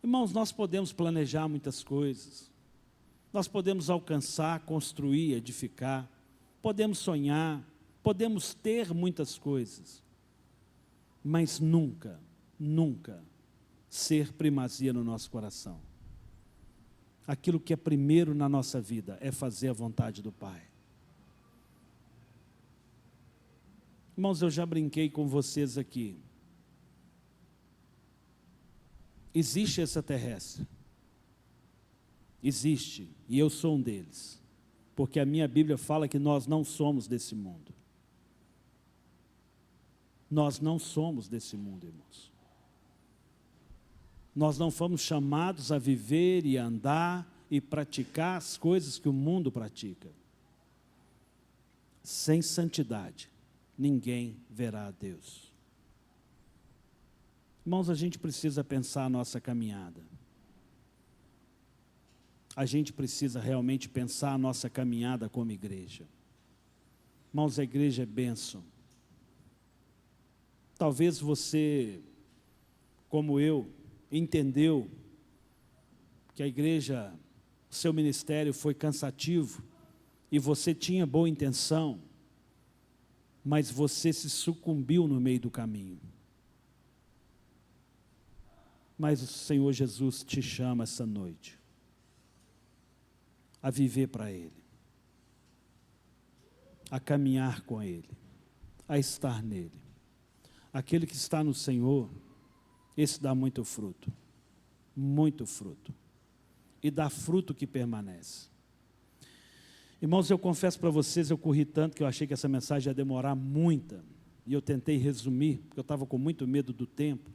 Irmãos, nós podemos planejar muitas coisas, nós podemos alcançar, construir, edificar, podemos sonhar, podemos ter muitas coisas, mas nunca, nunca ser primazia no nosso coração. Aquilo que é primeiro na nossa vida é fazer a vontade do Pai. Irmãos, eu já brinquei com vocês aqui. Existe extraterrestre. Existe, e eu sou um deles. Porque a minha Bíblia fala que nós não somos desse mundo. Nós não somos desse mundo, irmãos. Nós não fomos chamados a viver e andar e praticar as coisas que o mundo pratica. Sem santidade, ninguém verá a Deus. Irmãos, a gente precisa pensar a nossa caminhada. A gente precisa realmente pensar a nossa caminhada como igreja. Irmãos, a igreja é bênção. Talvez você, como eu, entendeu que a igreja, o seu ministério foi cansativo e você tinha boa intenção, mas você se sucumbiu no meio do caminho. Mas o Senhor Jesus te chama essa noite a viver para Ele, a caminhar com Ele, a estar nele. Aquele que está no Senhor, esse dá muito fruto, e dá fruto que permanece. Irmãos, eu confesso para vocês, eu corri tanto que eu achei que essa mensagem ia demorar muita, e eu tentei resumir, porque eu estava com muito medo do tempo,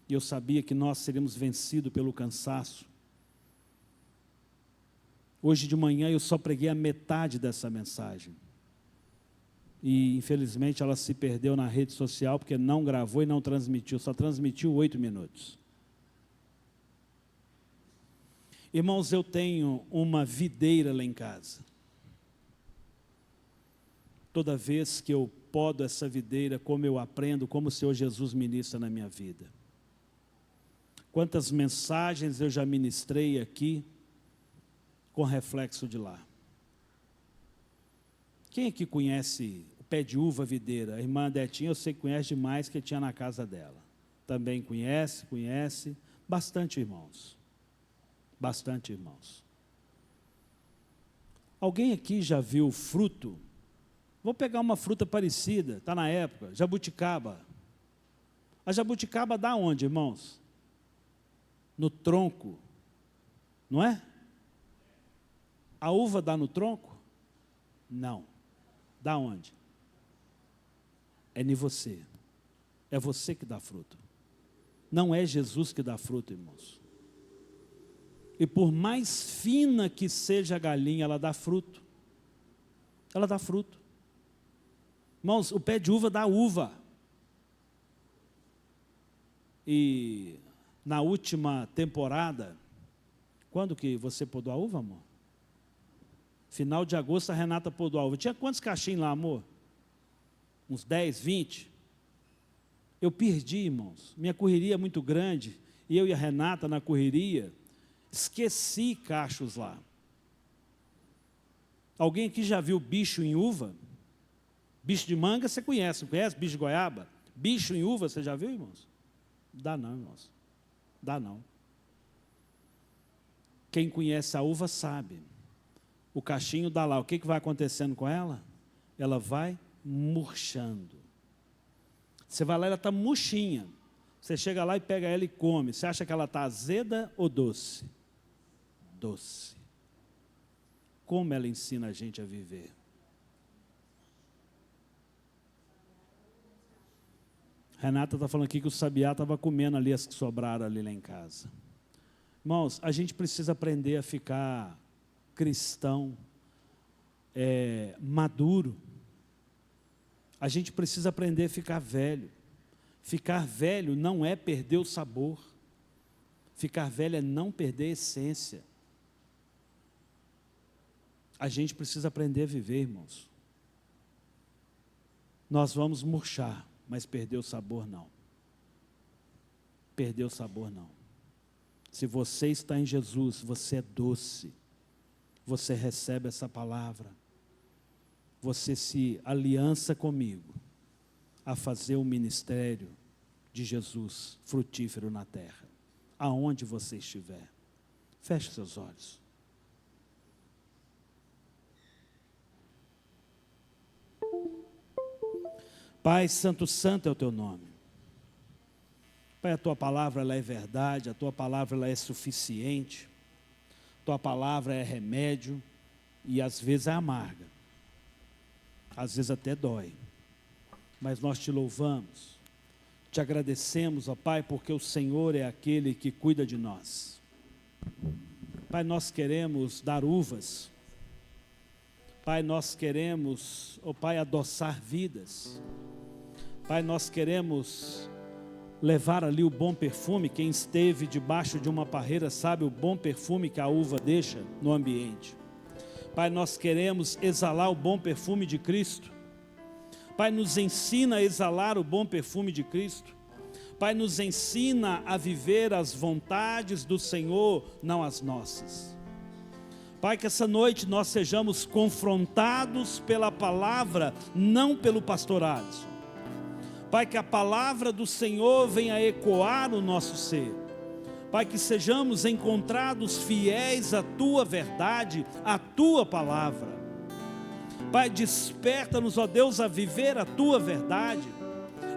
e eu sabia que nós seríamos vencidos pelo cansaço. Hoje de manhã eu só preguei a metade dessa mensagem, e infelizmente ela se perdeu na rede social, porque não gravou e não transmitiu, só transmitiu 8 minutos. Irmãos, eu tenho uma videira lá em casa. Toda vez que eu podo essa videira, como eu aprendo, como o Senhor Jesus ministra na minha vida. Quantas mensagens eu já ministrei aqui, com reflexo de lá. Quem aqui conhece o pé de uva videira? A irmã Detinha, eu sei que conhece demais, que tinha na casa dela. Também conhece. Bastante irmãos. Bastante irmãos. Alguém aqui já viu fruto? Vou pegar uma fruta parecida, está na época, jabuticaba. A jabuticaba dá onde, irmãos? No tronco, não é? A uva dá no tronco? Não. Dá onde? É em você. É você que dá fruto. Não é Jesus que dá fruto, irmãos. E por mais fina que seja a galinha, ela dá fruto. Ela dá fruto. Irmãos, o pé de uva dá uva. E na última temporada, quando que você podou a uva, amor? Final de agosto a Renata podou a uva. Tinha quantos cachinhos lá, amor? Uns 10, 20? Eu perdi, irmãos. Minha correria é muito grande. E eu e a Renata na correria, esqueci cachos lá. Alguém aqui já viu bicho em uva? Bicho de manga você conhece, não conhece? Bicho de goiaba? Bicho em uva você já viu, irmãos? Dá não, irmãos. Dá não. Quem conhece a uva sabe. O cachinho dá lá. O que vai acontecendo com ela? Ela vai murchando. Você vai lá, ela está murchinha. Você chega lá e pega ela e come. Você acha que ela está azeda ou doce? Doce. Como ela ensina a gente a viver. Renata está falando aqui que o sabiá estava comendo ali as que sobraram ali lá em casa. Irmãos, a gente precisa aprender a ficar cristão, maduro. A gente precisa aprender a ficar velho. Ficar velho não é perder o sabor. Ficar velho é não perder a essência. A gente precisa aprender a viver, irmãos. Nós vamos murchar, mas perder o sabor não. Perder o sabor não. Se você está em Jesus, você é doce. Você recebe essa palavra. Você se aliança comigo a fazer o ministério de Jesus frutífero na terra. Aonde você estiver. Feche seus olhos. Pai, santo, santo é o teu nome. Pai, a tua palavra ela é verdade, a tua palavra ela é suficiente. A tua palavra é remédio e às vezes é amarga. Às vezes até dói. Mas nós te louvamos, te agradecemos, ó Pai, porque o Senhor é aquele que cuida de nós. Pai, nós queremos dar uvas. Pai, nós queremos, ó Pai, adoçar vidas. Pai, nós queremos levar ali o bom perfume. Quem esteve debaixo de uma parreira sabe o bom perfume que a uva deixa no ambiente. Pai, nós queremos exalar o bom perfume de Cristo. Pai, nos ensina a exalar o bom perfume de Cristo. Pai, nos ensina a viver as vontades do Senhor, não as nossas. Pai, que essa noite nós sejamos confrontados pela palavra, não pelo pastorado. Pai, que a palavra do Senhor venha ecoar o nosso ser. Pai, que sejamos encontrados fiéis à Tua verdade, à Tua palavra. Pai, desperta-nos, ó Deus, a viver a Tua verdade,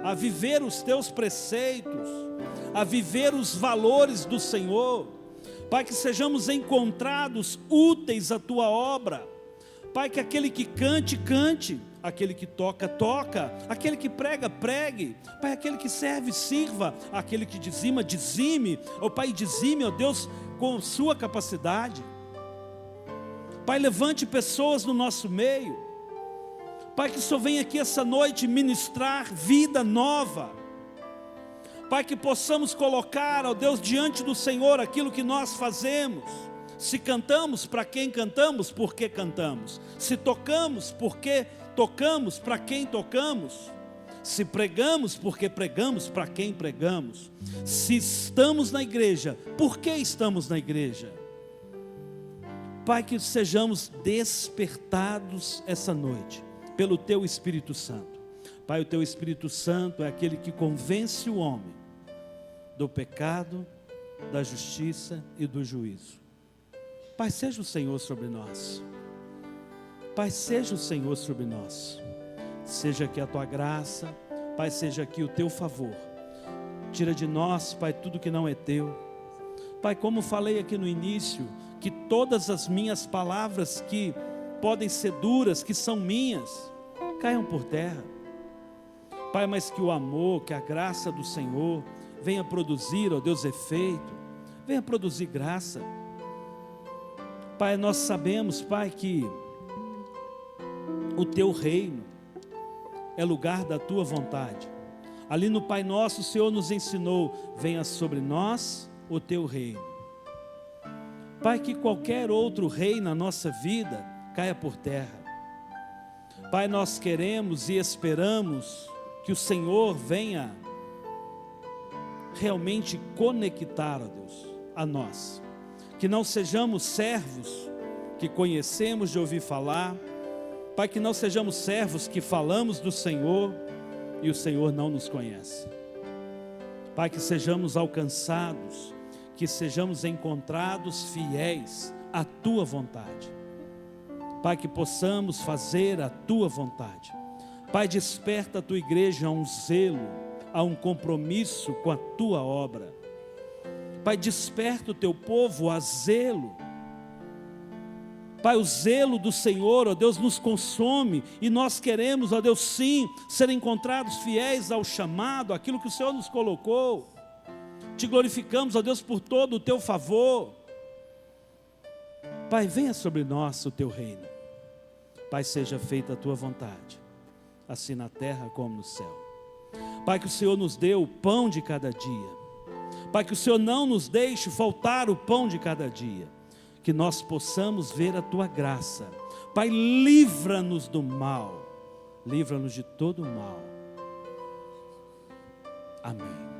a viver os Teus preceitos, a viver os valores do Senhor. Pai, que sejamos encontrados úteis à Tua obra. Pai, que aquele que cante, cante. Aquele que toca, toca. Aquele que prega, pregue. Pai, aquele que serve, sirva. Aquele que dizima, dizime. Ó Pai, dizime, ó Deus, com sua capacidade. Pai, levante pessoas no nosso meio. Pai, que só venha aqui essa noite ministrar vida nova. Pai, que possamos colocar, ó Deus, diante do Senhor aquilo que nós fazemos. Se cantamos, para quem cantamos, por que cantamos? Se tocamos, por que tocamos, para quem tocamos? Se pregamos, porque pregamos, para quem pregamos? Se estamos na igreja, por que estamos na igreja? Pai, que sejamos despertados essa noite, pelo Teu Espírito Santo. Pai, o Teu Espírito Santo é aquele que convence o homem do pecado, da justiça e do juízo. Pai, seja o Senhor sobre nós. Pai, seja o Senhor sobre nós. Seja aqui a Tua graça, Pai, seja aqui o Teu favor. Tira de nós, Pai, tudo que não é Teu. Pai, como falei aqui no início, que todas as minhas palavras que podem ser duras, que são minhas, caiam por terra. Pai, mas que o amor, que a graça do Senhor venha produzir, ó Deus, efeito, venha produzir graça. Pai, nós sabemos, Pai, que o Teu reino é lugar da tua vontade. Ali no Pai Nosso, o Senhor nos ensinou: venha sobre nós o teu reino. Pai, que qualquer outro rei na nossa vida caia por terra. Pai, nós queremos e esperamos que o Senhor venha realmente conectar, ó Deus, a nós. Que não sejamos servos que conhecemos de ouvir falar. Pai, que não sejamos servos que falamos do Senhor e o Senhor não nos conhece. Pai, que sejamos alcançados, que sejamos encontrados fiéis à tua vontade. Pai, que possamos fazer a tua vontade. Pai, desperta a tua igreja a um zelo, a um compromisso com a tua obra. Pai, desperta o teu povo a zelo. Pai, o zelo do Senhor, ó Deus, nos consome, e nós queremos, ó Deus, sim, ser encontrados fiéis ao chamado, aquilo que o Senhor nos colocou. Te glorificamos, ó Deus, por todo o teu favor. Pai, venha sobre nós o teu reino. Pai, seja feita a tua vontade, assim na terra como no céu. Pai, que o Senhor nos dê o pão de cada dia. Pai, que o Senhor não nos deixe faltar o pão de cada dia. Que nós possamos ver a tua graça. Pai, livra-nos do mal. Livra-nos de todo o mal. Amém.